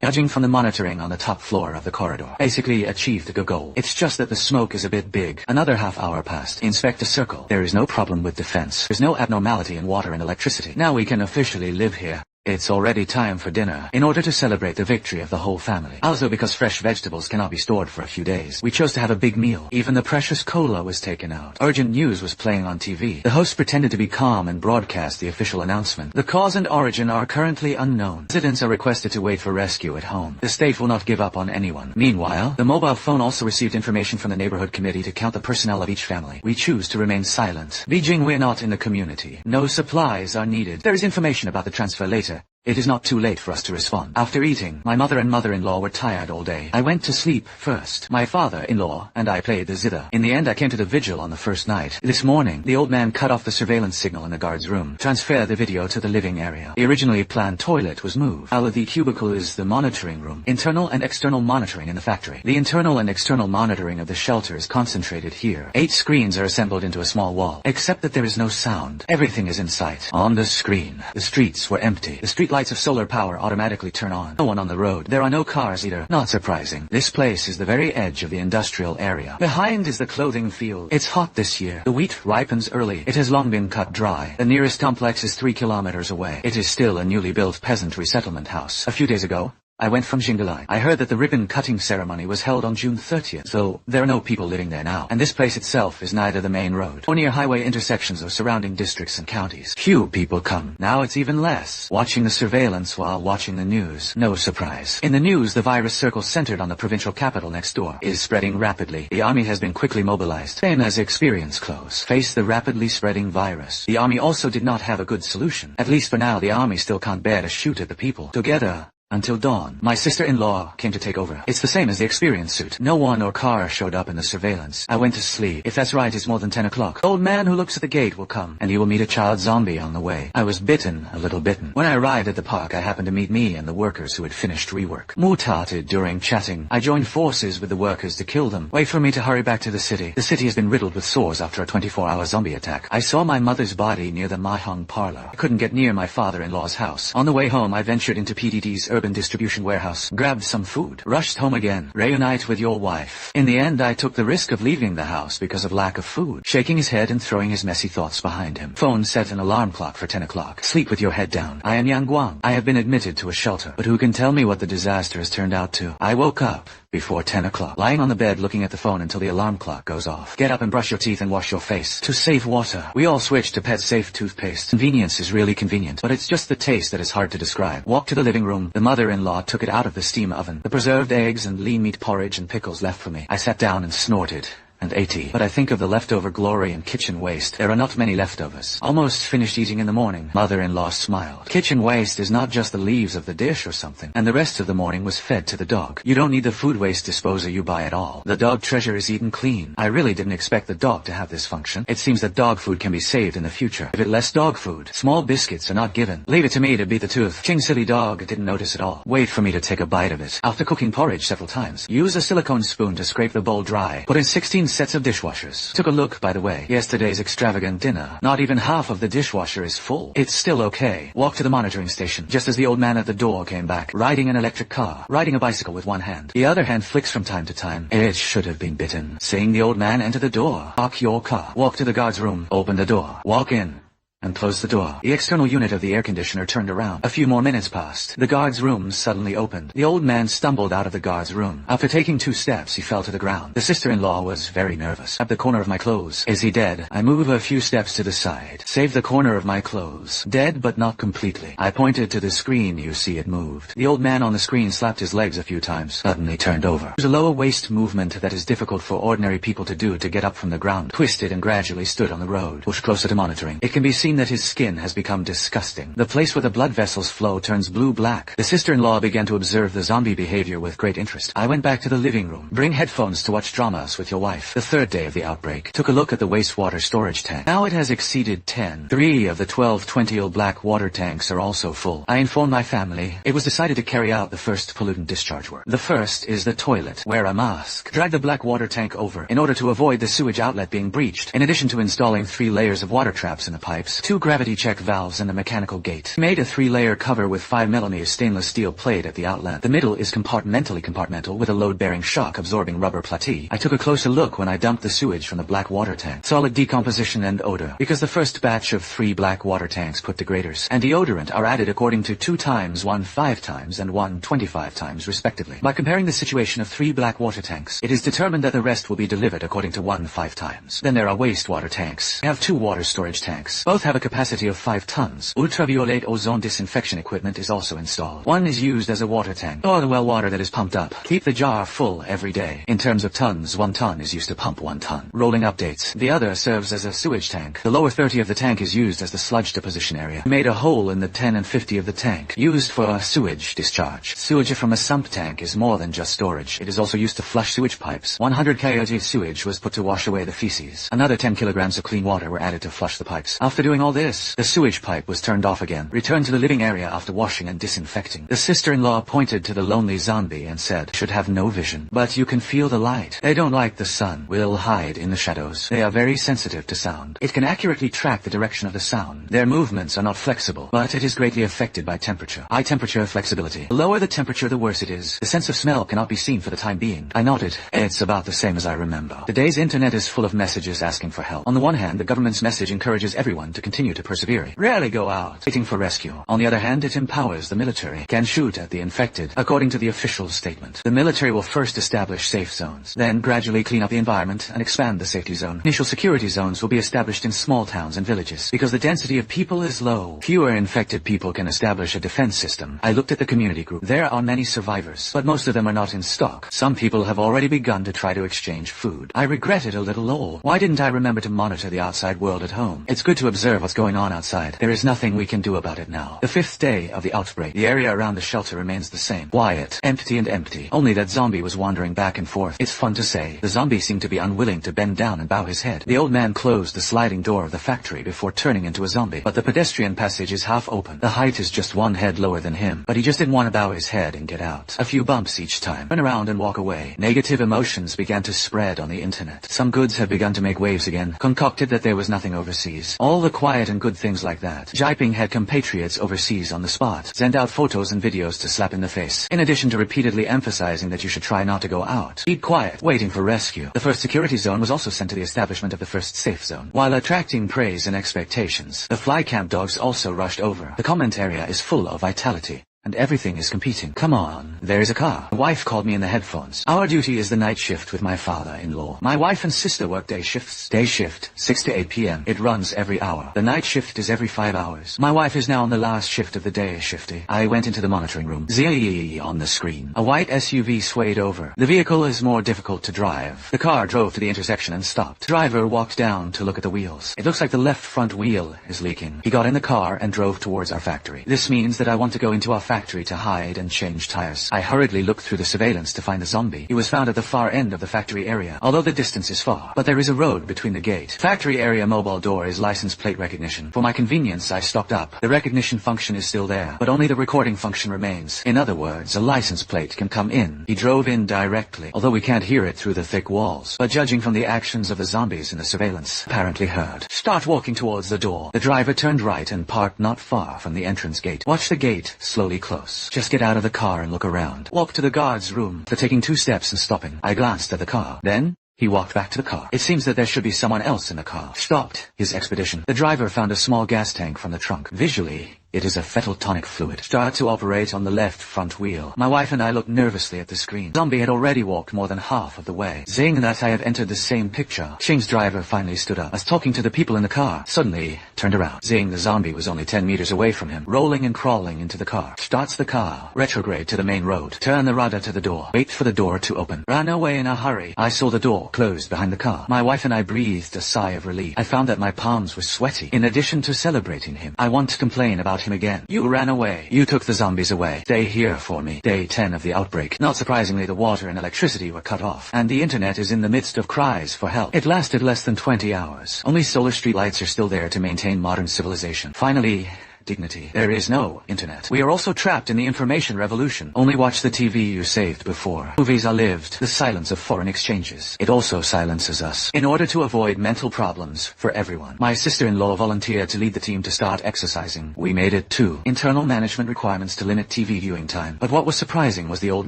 Judging from the monitoring on the top floor of the corridor, basically achieved the goal. It's just that the smoke is a bit big. Another half hour passed. Inspect a circle. There is no problem with defense. There's no abnormality in water and electricity. Now we can officially live here. It's already time for dinner, in order to celebrate the victory of the whole family. Also because fresh vegetables cannot be stored for a few days, we chose to have a big meal. Even the precious cola was taken out. Urgent news was playing on TV. The host pretended to be calm and broadcast the official announcement. The cause and origin are currently unknown. Residents are requested to wait for rescue at home. The state will not give up on anyone. Meanwhile, the mobile phone also received information from the neighborhood committee to count the personnel of each family. We choose to remain silent. Beijing, we're not in the community. No supplies are needed. There is information about the transfer later. It is not too late for us to respond. After eating, my mother and mother-in-law were tired all day. I went to sleep first. My father-in-law and I played the zither. In the end, I came to the vigil on the first night. This morning, the old man cut off the surveillance signal in the guard's room. Transfer the video to the living area. The originally planned toilet was moved. Out of the cubicle is the monitoring room. Internal and external monitoring in the factory. The internal and external monitoring of the shelter is concentrated here. 8 screens are assembled into a small wall. Except that there is no sound. Everything is in sight. On the screen, the streets were empty. The street lights of solar power automatically turn on. No one on the road. There are no cars either. Not surprising. This place is the very edge of the industrial area. Behind is the clothing field. It's hot this year. The wheat ripens early. It has long been cut dry. The nearest complex is 3 kilometers away. It is still a newly built peasant resettlement house. A few days ago, I went from Xingalai. I heard that the ribbon-cutting ceremony was held on June 30th, so there are no people living there now. And this place itself is neither the main road or near highway intersections of surrounding districts and counties. Few people come. Now it's even less. Watching the surveillance while watching the news. No surprise. In the news, the virus circle centered on the provincial capital next door is spreading rapidly. The army has been quickly mobilized. Same as experience clothes. Face the rapidly spreading virus. The army also did not have a good solution. At least for now, the army still can't bear to shoot at the people. Together, Until dawn. My sister-in-law came to take over. It's the same as the experience suit. No one or car showed up in the surveillance. I went to sleep. If that's right, it's more than 10 o'clock. The old man who looks at the gate will come, and he will meet a child zombie on the way. I was bitten, a little bitten. When I arrived at the park, I happened to meet me and the workers who had finished rework. Mutarted during chatting. I joined forces with the workers to kill them. Wait for me to hurry back to the city. The city has been riddled with sores after a 24-hour zombie attack. I saw my mother's body near the Mahjong parlor. I couldn't get near my father-in-law's house. On the way home, I ventured into PDD's urban distribution warehouse, grabbed some food, rushed home again. Reunite with your wife. In the end, I took the risk of leaving the house because of lack of food. Shaking his head and throwing his messy thoughts behind him. Phone set an alarm clock for 10 o'clock. Sleep with your head down. I am Yang Guang. I have been admitted to a shelter, but who can tell me what the disaster has turned out to? I woke up before 10 o'clock, lying on the bed looking at the phone until the alarm clock goes off. Get up and brush your teeth and wash your face. To save water, we all switched to pet-safe toothpaste. Convenience is really convenient, but it's just the taste that is hard to describe. Walk to the living room. The mother-in-law took it out of the steam oven. The preserved eggs and lean meat porridge and pickles left for me. I sat down and snorted. And 80. But I think of the leftover glory and kitchen waste. There are not many leftovers. Almost finished eating in the morning. Mother-in-law smiled. Kitchen waste is not just the leaves of the dish or something. And the rest of the morning was fed to the dog. You don't need the food waste disposer you buy at all. The dog treasure is eaten clean. I really didn't expect the dog to have this function. It seems that dog food can be saved in the future. If it less dog food, small biscuits are not given. Leave it to me to beat the tooth. Ching silly dog didn't notice at all. Wait for me to take a bite of it. After cooking porridge several times, use a silicone spoon to scrape the bowl dry. Put in 16 sets of dishwashers. Took a look, by the way. Yesterday's extravagant dinner. Not even half of the dishwasher is full. It's still okay. Walk to the monitoring station, just as the old man at the door came back, riding an electric car, riding a bicycle with one hand. The other hand flicks from time to time. It should have been bitten. Seeing the old man enter the door. Park your car. Walk to the guard's room. Open the door. Walk in. And closed the door. The external unit of the air conditioner turned around. A few more minutes passed. The guard's room suddenly opened. The old man stumbled out of the guard's room. After taking 2 steps, he fell to the ground. The sister-in-law was very nervous. At the corner of my clothes. Is he dead? I move a few steps to the side. Save the corner of my clothes. Dead, but not completely. I pointed to the screen. You see it moved. The old man on the screen slapped his legs a few times. Suddenly turned over. There's a lower waist movement that is difficult for ordinary people to do to get up from the ground. Twisted and gradually stood on the road. Pushed closer to monitoring. It can be seen that his skin has become disgusting. The place where the blood vessels flow turns blue-black. The sister-in-law began to observe the zombie behavior with great interest. I went back to the living room. Bring headphones to watch dramas with your wife. The 3rd day of the outbreak. Took a look at the wastewater storage tank. Now it has exceeded 10. 3 of the 12 20-year-old black water tanks are also full. I informed my family. It was decided to carry out the first pollutant discharge work. The first is the toilet. Wear a mask. Drag the black water tank over in order to avoid the sewage outlet being breached. In addition to installing 3 layers of water traps in the pipes, 2 gravity check valves and a mechanical gate. Made a 3-layer cover with 5mm stainless steel plate at the outlet. The middle is compartmental with a load-bearing shock-absorbing rubber platy. I took a closer look when I dumped the sewage from the black water tank. Solid decomposition and odor. Because the first batch of 3 black water tanks put degraders and deodorant are added according to 2 times, 1 5 times, and 1 25 times respectively. By comparing the situation of 3 black water tanks, it is determined that the rest will be delivered according to 1 5 times. Then there are wastewater tanks. I have 2 water storage tanks. Both have a capacity of 5 tons. Ultraviolet ozone disinfection equipment is also installed. One is used as a water tank, or the well water that is pumped up. Keep the jar full every day. In terms of tons, 1 ton is used to pump 1 ton. Rolling updates. The other serves as a sewage tank. The lower 30 of the tank is used as the sludge deposition area. Made a hole in the 10 and 50 of the tank, used for sewage discharge. Sewage from a sump tank is more than just storage. It is also used to flush sewage pipes. 100 kg sewage was put to wash away the feces. Another 10 kilograms of clean water were added to flush the pipes. After doing all this, the sewage pipe was turned off again. Returned to the living area after washing and disinfecting. The sister-in-law pointed to the lonely zombie and said, should have no vision, but you can feel the light. They don't like the sun. Will hide in the shadows. They are very sensitive to sound. It can accurately track the direction of the sound. Their movements are not flexible, but it is greatly affected by temperature. High temperature flexibility. The lower the temperature, the worse it is. The sense of smell cannot be seen for the time being. I nodded. It's about the same as I remember. Today's internet is full of messages asking for help. On the one hand, the government's message encourages everyone to continue to persevere. Rarely go out waiting for rescue. On the other hand, it empowers the military. Can shoot at the infected. According to the official statement, the military will first establish safe zones, then gradually clean up the environment and expand the safety zone. Initial security zones will be established in small towns and villages. Because the density of people is low, fewer infected people can establish a defense system. I looked at the community group. There are many survivors, but most of them are not in stock. Some people have already begun to try to exchange food. I regret it a little. Why didn't I remember to monitor the outside world at home? It's good to observe observe what's going on outside. There is nothing we can do about it now. The 5th day of the outbreak. The area around the shelter remains the same. Quiet, empty and empty. Only that zombie was wandering back and forth. It's fun to say. The zombie seemed to be unwilling to bend down and bow his head. The old man closed the sliding door of the factory before turning into a zombie. But the pedestrian passage is half open. The height is just one head lower than him. But he just didn't want to bow his head and get out. A few bumps each time. Turn around and walk away. Negative emotions began to spread on the internet. Some goods have begun to make waves again. Concocted that there was nothing overseas. All the quiet and good things like that. Jiping had compatriots overseas on the spot. Send out photos and videos to slap in the face. In addition to repeatedly emphasizing that you should try not to go out. Keep quiet, waiting for rescue. The first security zone was also sent to the establishment of the first safe zone. While attracting praise and expectations, the fly camp dogs also rushed over. The comment area is full of vitality. And everything is competing. Come on, there's a car. My wife called me in the headphones. Our duty is the night shift with my father-in-law. My wife and sister work day shifts. Day shift, 6 to 8 p.m. It runs every hour. The night shift is every 5 hours. My wife is now on the last shift of the day shifty. I went into the monitoring room. Z on the screen. A white SUV swayed over. The vehicle is more difficult to drive. The car drove to the intersection and stopped. Driver walked down to look at the wheels. It looks like the left front wheel is leaking. He got in the car and drove towards our factory. This means that I want to go into our factory to hide and change tires. I hurriedly looked through the surveillance to find the zombie. He was found at the far end of the factory area, although the distance is far. But there is a road between the gate. Factory area mobile door is license plate recognition. For my convenience, I stopped up. The recognition function is still there, but only the recording function remains. In other words, a license plate can come in. He drove in directly, although we can't hear it through the thick walls. But judging from the actions of the zombies in the surveillance, apparently heard. Start walking towards the door. The driver turned right and parked not far from the entrance gate. Watch the gate slowly close. Just get out of the car and look around. Walk to the guard's room. For taking 2 steps and stopping, I glanced at the car. Then, he walked back to the car. It seems that there should be someone else in the car. Stopped his expedition. The driver found a small gas tank from the trunk. Visually, it is a fetal tonic fluid. Start to operate on the left front wheel. My wife and I looked nervously at the screen. Zombie had already walked more than half of the way. Saying that I have entered the same picture. Ching's driver finally stood up. Was talking to the people in the car. Suddenly, turned around. Saying the zombie was only 10 meters away from him. Rolling and crawling into the car. Starts the car. Retrograde to the main road. Turn the rudder to the door. Wait for the door to open. Ran away in a hurry. I saw the door closed behind the car. My wife and I breathed a sigh of relief. I found that my palms were sweaty. In addition to celebrating him, I want to complain about him again. You ran away. You took the zombies away. Stay here for me. Day 10 of the outbreak. Not surprisingly, the water and electricity were cut off, and the internet is in the midst of cries for help. It lasted less than 20 hours. Only solar street lights are still there to maintain modern civilization. Finally, dignity. There is no internet. We are also trapped in the information revolution. Only watch the TV you saved before. Movies are lived. The silence of foreign exchanges. It also silences us. In order to avoid mental problems for everyone, my sister-in-law volunteered to lead the team to start exercising. We made it too. Internal management requirements to limit TV viewing time. But what was surprising was the old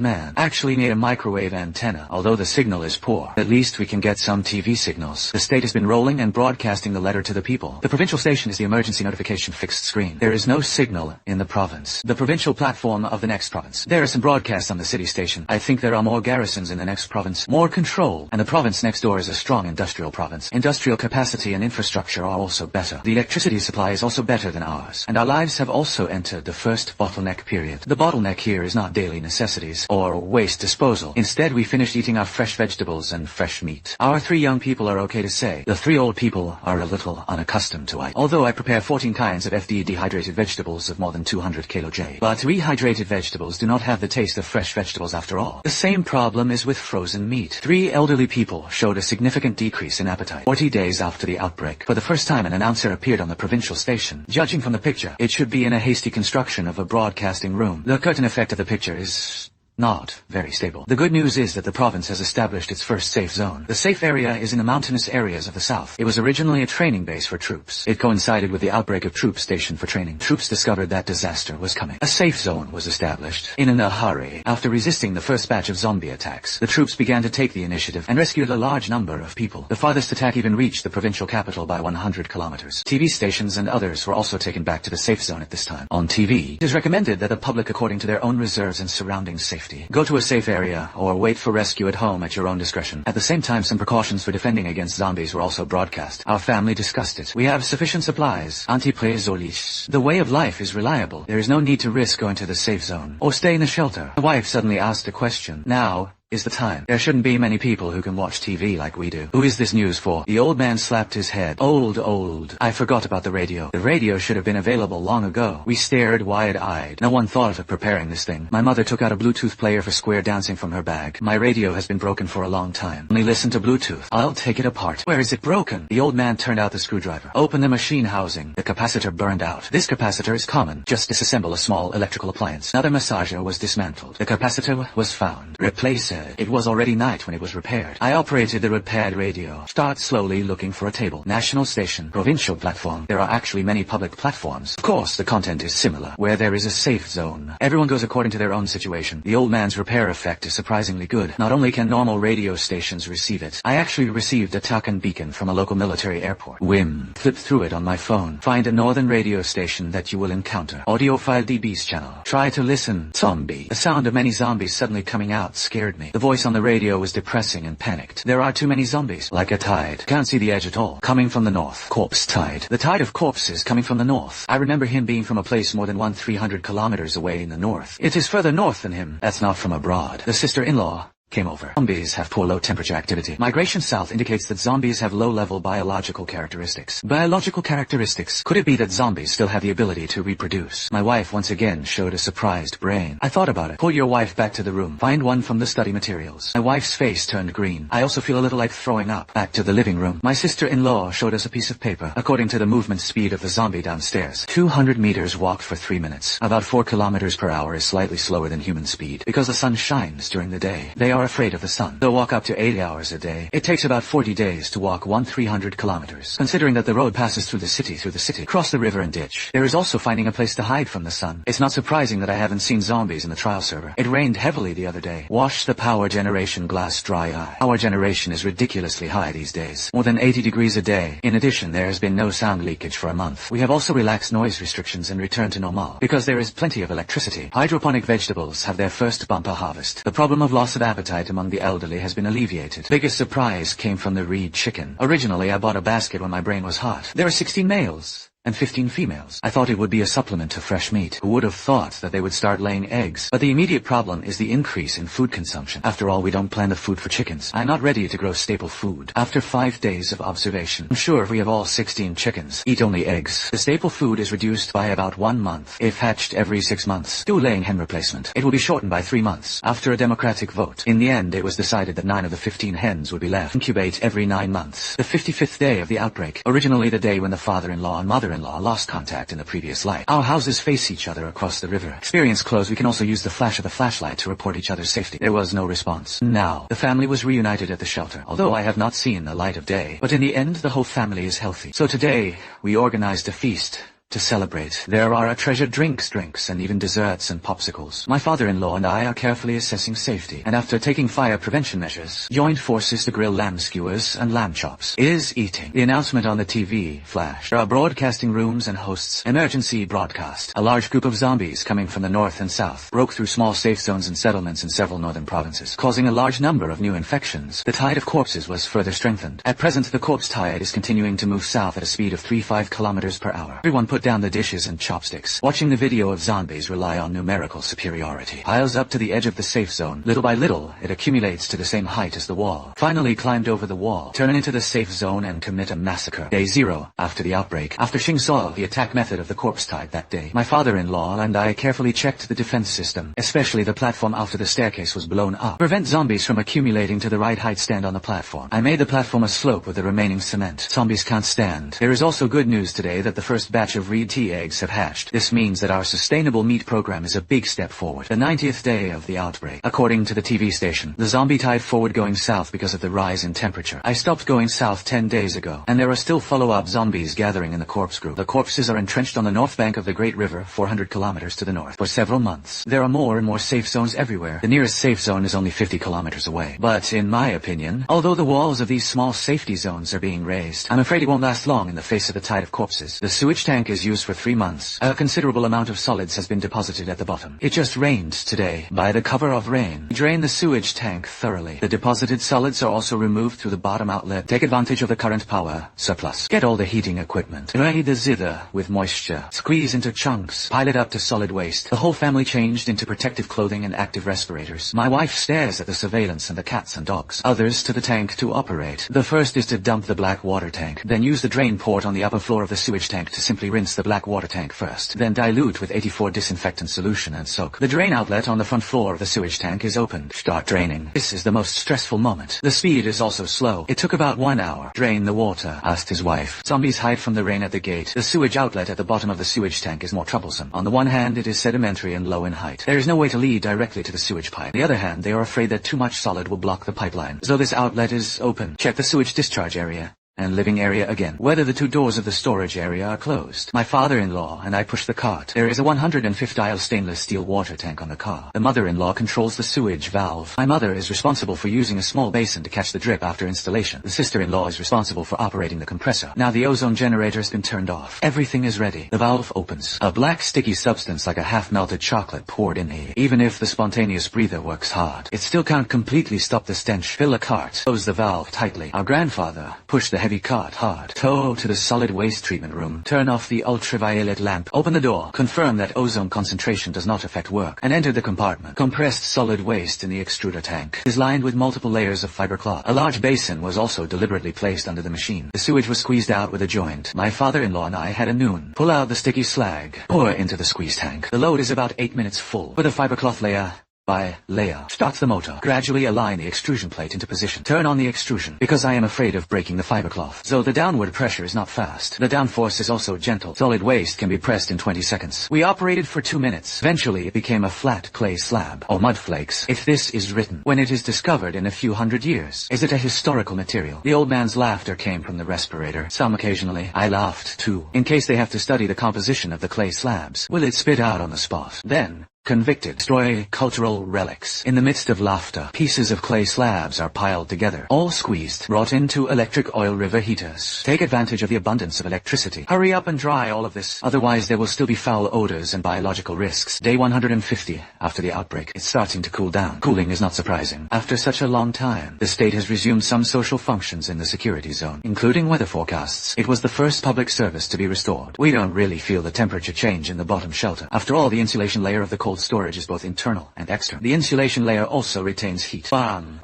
man actually made a microwave antenna. Although the signal is poor, at least we can get some TV signals. The state has been rolling and broadcasting the letter to the people. The provincial station is the emergency notification fixed screen. There is no signal in the province. The provincial platform of the next province. There are some broadcasts on the city station. I think there are more garrisons in the next province. More control. And the province next door is a strong industrial province. Industrial capacity and infrastructure are also better. The electricity supply is also better than ours. And our lives have also entered the first bottleneck period. The bottleneck here is not daily necessities or waste disposal. Instead, we finished eating our fresh vegetables and fresh meat. Our 3 young people are okay to say. The 3 old people are a little unaccustomed to it. Although I prepare 14 kinds of FD dehydrated vegetables of more than 200 kJ. But rehydrated vegetables do not have the taste of fresh vegetables after all. The same problem is with frozen meat. 3 elderly people showed a significant decrease in appetite 40 days after the outbreak. For the first time, an announcer appeared on the provincial station. Judging from the picture, it should be in a hasty construction of a broadcasting room. The curtain effect of the picture is not very stable. The good news is that the province has established its first safe zone. The safe area is in the mountainous areas of the south. It was originally a training base for troops. It coincided with the outbreak of troops stationed for training. Troops discovered that disaster was coming. A safe zone was established. In a hurry. After resisting the first batch of zombie attacks, the troops began to take the initiative and rescued a large number of people. The farthest attack even reached the provincial capital by 100 kilometers. TV stations and others were also taken back to the safe zone at this time. On TV, it is recommended that the public, according to their own reserves and surrounding safety, go to a safe area or wait for rescue at home at your own discretion. At the same time, some precautions for defending against zombies were also broadcast. Our family discussed it. We have sufficient supplies. Antipresolis. The way of life is reliable. There is no need to risk going to the safe zone or stay in a shelter. My wife suddenly asked a question. Now, is the time. There shouldn't be many people who can watch TV like we do. Who is this news for? The old man slapped his head. Old. I forgot about the radio. The radio should have been available long ago. We stared wide-eyed. No one thought of preparing this thing. My mother took out a Bluetooth player for square dancing from her bag. My radio has been broken for a long time. Only listen to Bluetooth. I'll take it apart. Where is it broken? The old man turned out the screwdriver. Open the machine housing. The capacitor burned out. This capacitor is common. Just disassemble a small electrical appliance. Another massager was dismantled. The capacitor was found. Replace it. It was already night when it was repaired. I operated the repaired radio. Start slowly looking for a table. National station. Provincial platform. There are actually many public platforms. Of course, the content is similar. Where there is a safe zone. Everyone goes according to their own situation. The old man's repair effect is surprisingly good. Not only can normal radio stations receive it, I actually received a token beacon from a local military airport. Whim. Flip through it on my phone. Find a northern radio station that you will encounter. Audiophile DB's channel. Try to listen. Zombie. The sound of many zombies suddenly coming out scared me. The voice on the radio was depressing and panicked. There are too many zombies. Like a tide. Can't see the edge at all. Coming from the north. Corpse tide. The tide of corpses coming from the north. I remember him being from a place more than 300 kilometers away in the north. It is further north than him. That's not from abroad. The sister-in-law came over. Zombies have poor low temperature activity. Migration south indicates that zombies have low-level biological characteristics. Biological characteristics? Could it be that zombies still have the ability to reproduce? My wife once again showed a surprised brain. I thought about it. Pull your wife back to the room. Find one from the study materials. My wife's face turned green. I also feel a little like throwing up. Back to the living room. My sister-in-law showed us a piece of paper. According to the movement speed of the zombie downstairs, 200 meters walked for 3 minutes. About 4 kilometers per hour is slightly slower than human speed. Because the sun shines during the day, they are afraid of the sun. They'll walk up to 8 hours a day. It takes about 40 days to walk 300 kilometers. Considering that the road passes through the city, cross the river and ditch. There is also finding a place to hide from the sun. It's not surprising that I haven't seen zombies in the trial server. It rained heavily the other day. Wash the power generation glass dry eye. Power generation is ridiculously high these days. More than 80 degrees a day. In addition, there has been no sound leakage for a month. We have also relaxed noise restrictions and returned to normal. Because there is plenty of electricity. Hydroponic vegetables have their first bumper harvest. The problem of loss of appetite among the elderly has been alleviated. Biggest surprise came from the Reed chicken. Originally, I bought a basket when my brain was hot. There are 16 males and 15 females. I thought it would be a supplement to fresh meat. Who would have thought that they would start laying eggs? But the immediate problem is the increase in food consumption. After all, we don't plan the food for chickens. I'm not ready to grow staple food. After 5 days of observation, I'm sure if we have all 16 chickens, eat only eggs, the staple food is reduced by about 1 month. If hatched every 6 months, do laying hen replacement. It will be shortened by 3 months. After a democratic vote, in the end, it was decided that 9 of the 15 hens would be left incubate every 9 months. The 55th day of the outbreak, originally the day when the father-in-law and mother-in-law lost contact in the previous life. Our houses face each other across the river. Experience closed, we can also use the flash of the flashlight to report each other's safety. There was no response. Now, the family was reunited at the shelter, although I have not seen the light of day. But in the end, the whole family is healthy. So today, we organized a feast to celebrate. There are treasured drinks, and even desserts and popsicles. My father-in-law and I are carefully assessing safety, and after taking fire prevention measures, joined forces to grill lamb skewers and lamb chops. Is eating. The announcement on the TV flashed. There are broadcasting rooms and hosts. Emergency broadcast. A large group of zombies coming from the north and south broke through small safe zones and settlements in several northern provinces, causing a large number of new infections. The tide of corpses was further strengthened. At present, the corpse tide is continuing to move south at a speed of 35 kilometers per hour. Everyone put down the dishes and chopsticks. Watching the video of zombies rely on numerical superiority. Piles up to the edge of the safe zone. Little by little, it accumulates to the same height as the wall. Finally climbed over the wall, turn into the safe zone and commit a massacre. Day 0, after the outbreak. After Xing saw the attack method of the corpse tide that day, my father-in-law and I carefully checked the defense system, especially the platform after the staircase was blown up. Prevent zombies from accumulating to the right height, stand on the platform. I made the platform a slope with the remaining cement. Zombies can't stand. There is also good news today that the first batch of Reed tea eggs have hatched. This means that our sustainable meat program is a big step forward. The 90th day of the outbreak. According to the TV station, the zombie tide forward going south because of the rise in temperature. I stopped going south 10 days ago, and there are still follow-up zombies gathering in the corpse group. The corpses are entrenched on the north bank of the Great River, 400 kilometers to the north, for several months. There are more and more safe zones everywhere. The nearest safe zone is only 50 kilometers away. But in my opinion, although the walls of these small safety zones are being raised, I'm afraid it won't last long in the face of the tide of corpses. The sewage tank is is used for 3 months. A considerable amount of solids has been deposited at the bottom. It just rained today. By the cover of rain, drain the sewage tank thoroughly. The deposited solids are also removed through the bottom outlet. Take advantage of the current power surplus. Get all the heating equipment. Drain the zither with moisture. Squeeze into chunks. Pile it up to solid waste. The whole family changed into protective clothing and active respirators. My wife stares at the surveillance and the cats and dogs. Others to the tank to operate. The first is to dump the black water tank. Then use the drain port on the upper floor of the sewage tank to simply rinse the black water tank first. Then dilute with 84 disinfectant solution and soak. The drain outlet on the front floor of the sewage tank is opened. Start draining. This is the most stressful moment. The speed is also slow. It took about 1 hour. Drain the water, asked his wife. Zombies hide from the rain at the gate. The sewage outlet at the bottom of the sewage tank is more troublesome. On the one hand, it is sedimentary and low in height. There is no way to lead directly to the sewage pipe. On the other hand, they are afraid that too much solid will block the pipeline. So this outlet is open. Check the sewage discharge area and living area again. Whether the 2 doors of the storage area are closed. My father-in-law and I push the cart. There is a 150-dial stainless steel water tank on the car. The mother-in-law controls the sewage valve. My mother is responsible for using a small basin to catch the drip after installation. The sister-in-law is responsible for operating the compressor. Now the ozone generator has been turned off. Everything is ready. The valve opens. A black sticky substance like a half-melted chocolate poured in here. Even if the spontaneous breather works hard, it still can't completely stop the stench. Fill a cart. Close the valve tightly. Our grandfather pushed the heavy cart hard. Tow to the solid waste treatment room. Turn off the ultraviolet lamp. Open the door. Confirm that ozone concentration does not affect work. And enter the compartment. Compressed solid waste in the extruder tank is lined with multiple layers of fiber cloth. A large basin was also deliberately placed under the machine. The sewage was squeezed out with a joint. My father-in-law and I had a noon. Pull out the sticky slag. Pour into the squeeze tank. The load is about 8 minutes full. Put a fiber cloth layer by layer. Start the motor. Gradually align the extrusion plate into position. Turn on the extrusion, because I am afraid of breaking the fiber cloth. So the downward pressure is not fast. The downforce is also gentle. Solid waste can be pressed in 20 seconds. We operated for 2 minutes. Eventually it became a flat clay slab, or mud flakes, if this is written. When it is discovered in a few hundred years, is it a historical material? The old man's laughter came from the respirator. Some occasionally. I laughed too. In case they have to study the composition of the clay slabs, will it spit out on the spot? Then, convicted. Destroy cultural relics. In the midst of laughter, pieces of clay slabs are piled together, all squeezed, brought into electric oil river heaters. Take advantage of the abundance of electricity. Hurry up and dry all of this, otherwise there will still be foul odors and biological risks. Day 150, after the outbreak. It's starting to cool down. Cooling is not surprising. After such a long time, the state has resumed some social functions in the security zone, including weather forecasts. It was the first public service to be restored. We don't really feel the temperature change in the bottom shelter. After all, the insulation layer of the cold storage is both internal and external. The insulation layer also retains heat. Warm.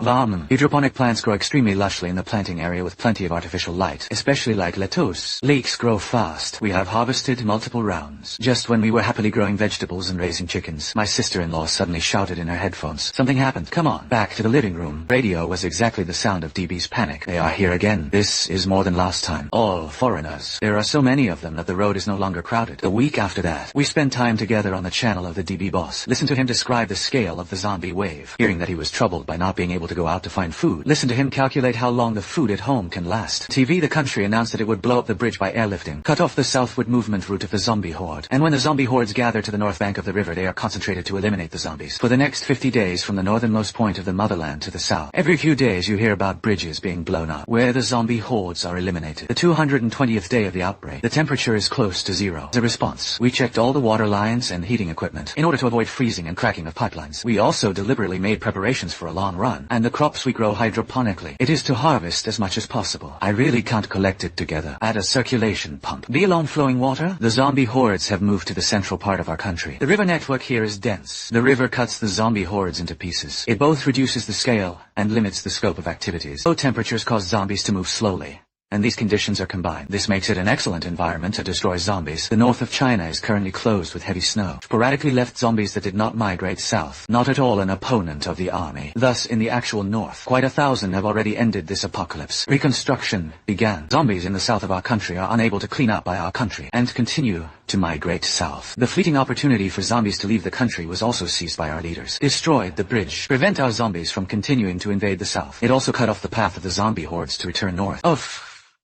Hydroponic plants grow extremely lushly in the planting area with plenty of artificial light, especially like lettuce. Leeks grow fast. We have harvested multiple rounds. Just when we were happily growing vegetables and raising chickens, my sister-in-law suddenly shouted in her headphones. Something happened. Come on. Back to the living room. Radio was exactly the sound of DB's panic. They are here again. This is more than last time. All foreigners. There are so many of them that the road is no longer crowded. The week after that, we spent time together on the channel of the DB boss. Listen to him describe the scale of the zombie wave. Hearing that he was troubled by not being able to go out to find food. Listen to him calculate how long the food at home can last. TV, the country announced that it would blow up the bridge by airlifting. Cut off the southward movement route of the zombie horde. And when the zombie hordes gather to the north bank of the river, they are concentrated to eliminate the zombies. For the next 50 days from the northernmost point of the motherland to the south. Every few days you hear about bridges being blown up, where the zombie hordes are eliminated. The 220th day of the outbreak. The temperature is close to zero. As a response, we checked all the water lines and heating equipment in order to avoid freezing and cracking of pipelines. We also deliberately made preparations for a long run, and the crops we grow hydroponically. It is to harvest as much as possible. I really can't collect it together. Add a circulation pump. Be along flowing water? The zombie hordes have moved to the central part of our country. The river network here is dense. The river cuts the zombie hordes into pieces. It both reduces the scale and limits the scope of activities. Low temperatures cause zombies to move slowly, and these conditions are combined. This makes it an excellent environment to destroy zombies. The north of China is currently closed with heavy snow. Sporadically left zombies that did not migrate south. Not at all an opponent of the army. Thus, in the actual north, quite 1,000 have already ended this apocalypse. Reconstruction began. Zombies in the south of our country are unable to clean up by our country, and continue to migrate south. The fleeting opportunity for zombies to leave the country was also seized by our leaders. Destroyed the bridge. Prevent our zombies from continuing to invade the south. It also cut off the path of the zombie hordes to return north.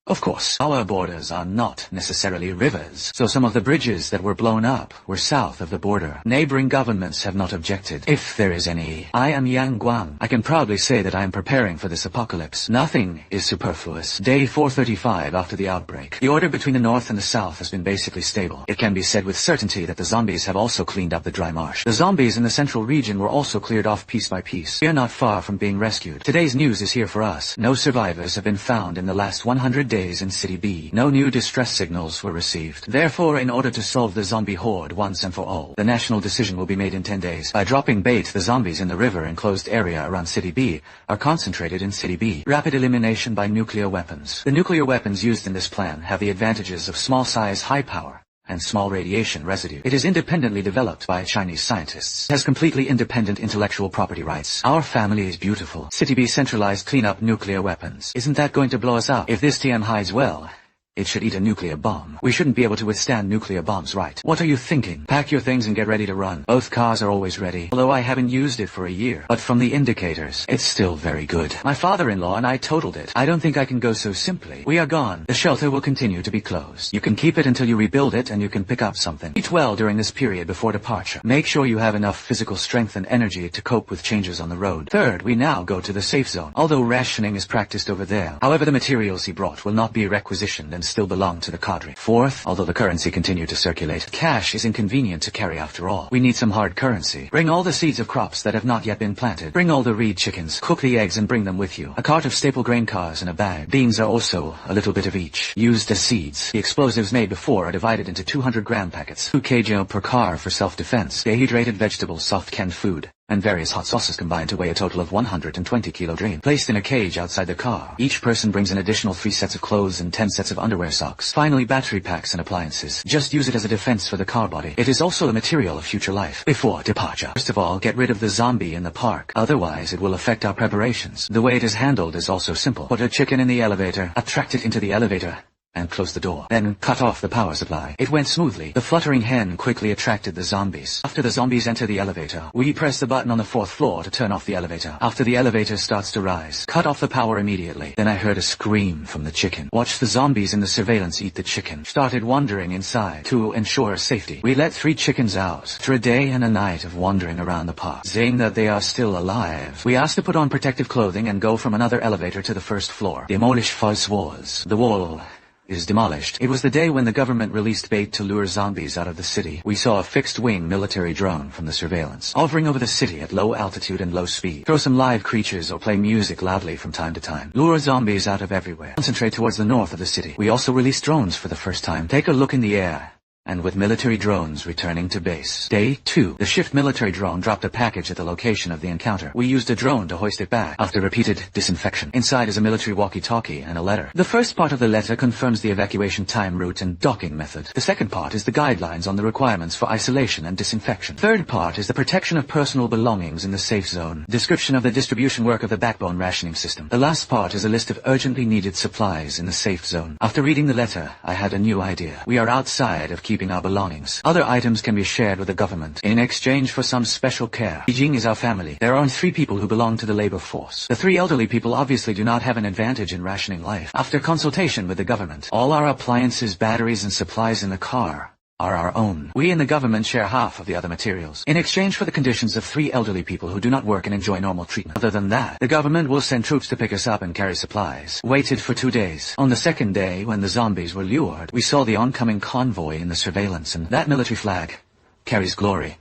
Of course, our borders are not necessarily rivers, so some of the bridges that were blown up were south of the border. Neighboring governments have not objected, if there is any. I am Yang Guang. I can proudly say that I am preparing for this apocalypse. Nothing is superfluous. Day 435 after the outbreak. The order between the north and the south has been basically stable. It can be said with certainty that the zombies have also cleaned up the dry marsh. The zombies in the central region were also cleared off piece by piece. We are not far from being rescued. Today's news is here for us. No survivors have been found in the last 100 days in City B. No new distress signals were received. Therefore, in order to solve the zombie horde once and for all, the national decision will be made in 10 days. By dropping bait, the zombies in the river enclosed area around City B are concentrated in City B. Rapid elimination by nuclear weapons. The nuclear weapons used in this plan have the advantages of small size, high power, and small radiation residue. It is independently developed by Chinese scientists. It has completely independent intellectual property rights. Our family is beautiful. City B centralized cleanup nuclear weapons. Isn't that going to blow us up? If this TM hides well, it should eat a nuclear bomb. We shouldn't be able to withstand nuclear bombs, right? What are you thinking? Pack your things and get ready to run. Both cars are always ready, although I haven't used it for a year. But from the indicators, it's still very good. My father-in-law and I totaled it. I don't think I can go so simply. We are gone. The shelter will continue to be closed. You can keep it until you rebuild it, and you can pick up something. Eat well during this period before departure. Make sure you have enough physical strength and energy to cope with changes on the road. Third, we now go to the safe zone. Although rationing is practiced over there, however, the materials he brought will not be requisitioned and still belong to the cadre. Fourth, although the currency continued to circulate, cash is inconvenient to carry after all. We need some hard currency. Bring all the seeds of crops that have not yet been planted. Bring all the reed chickens. Cook the eggs and bring them with you. A cart of staple grain cars and a bag. Beans are also a little bit of each, used as seeds. The explosives made before are divided into 200-gram packets. 2 kg per car for self-defense. Dehydrated vegetables, soft canned food, and various hot sauces combined to weigh a total of 120 kg. Placed in a cage outside the car. Each person brings an additional 3 sets of clothes and 10 sets of underwear socks. Finally, battery packs and appliances. Just use it as a defense for the car body. It is also the material of future life. Before departure, first of all, get rid of the zombie in the park. Otherwise, it will affect our preparations. The way it is handled is also simple. Put a chicken in the elevator, attract it into the elevator, and close the door. Then cut off the power supply. It went smoothly. The fluttering hen quickly attracted the zombies. After the zombies enter the elevator, we press the button on the 4th floor to turn off the elevator. After the elevator starts to rise, cut off the power immediately. Then I heard a scream from the chicken. Watched the zombies in the surveillance eat the chicken. Started wandering inside to ensure safety. We let 3 chickens out after a day and a night of wandering around the park, saying that they are still alive. We asked to put on protective clothing and go from another elevator to the 1st floor. Demolish false walls. The wall is demolished. It was the day when the government released bait to lure zombies out of the city. We saw a fixed-wing military drone from the surveillance, hovering over the city at low altitude and low speed. Throw some live creatures or play music loudly from time to time. Lure zombies out of everywhere. Concentrate towards the north of the city. We also released drones for the first time. Take a look in the air. And with military drones returning to base. Day 2. The shift military drone dropped a package at the location of the encounter. We used a drone to hoist it back after repeated disinfection. Inside is a military walkie-talkie and a letter. The first part of the letter confirms the evacuation time, route, and docking method. The second part is the guidelines on the requirements for isolation and disinfection. Third part is the protection of personal belongings in the safe zone. Description of the distribution work of the backbone rationing system. The last part is a list of urgently needed supplies in the safe zone. After reading the letter, I had a new idea. We are outside of keeping our belongings. Other items can be shared with the government in exchange for some special care. Beijing is our family. There are 3 people who belong to the labor force. The 3 elderly people obviously do not have an advantage in rationing life. After consultation with the government, all our appliances, batteries, and supplies in the car are our own. We and the government share half of the other materials, in exchange for the conditions of 3 elderly people who do not work and enjoy normal treatment. Other than that, the government will send troops to pick us up and carry supplies. Waited for 2 days. On the 2nd day, when the zombies were lured, we saw the oncoming convoy in the surveillance, and that military flag carries glory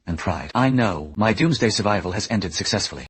and pride. I know my doomsday survival has ended successfully.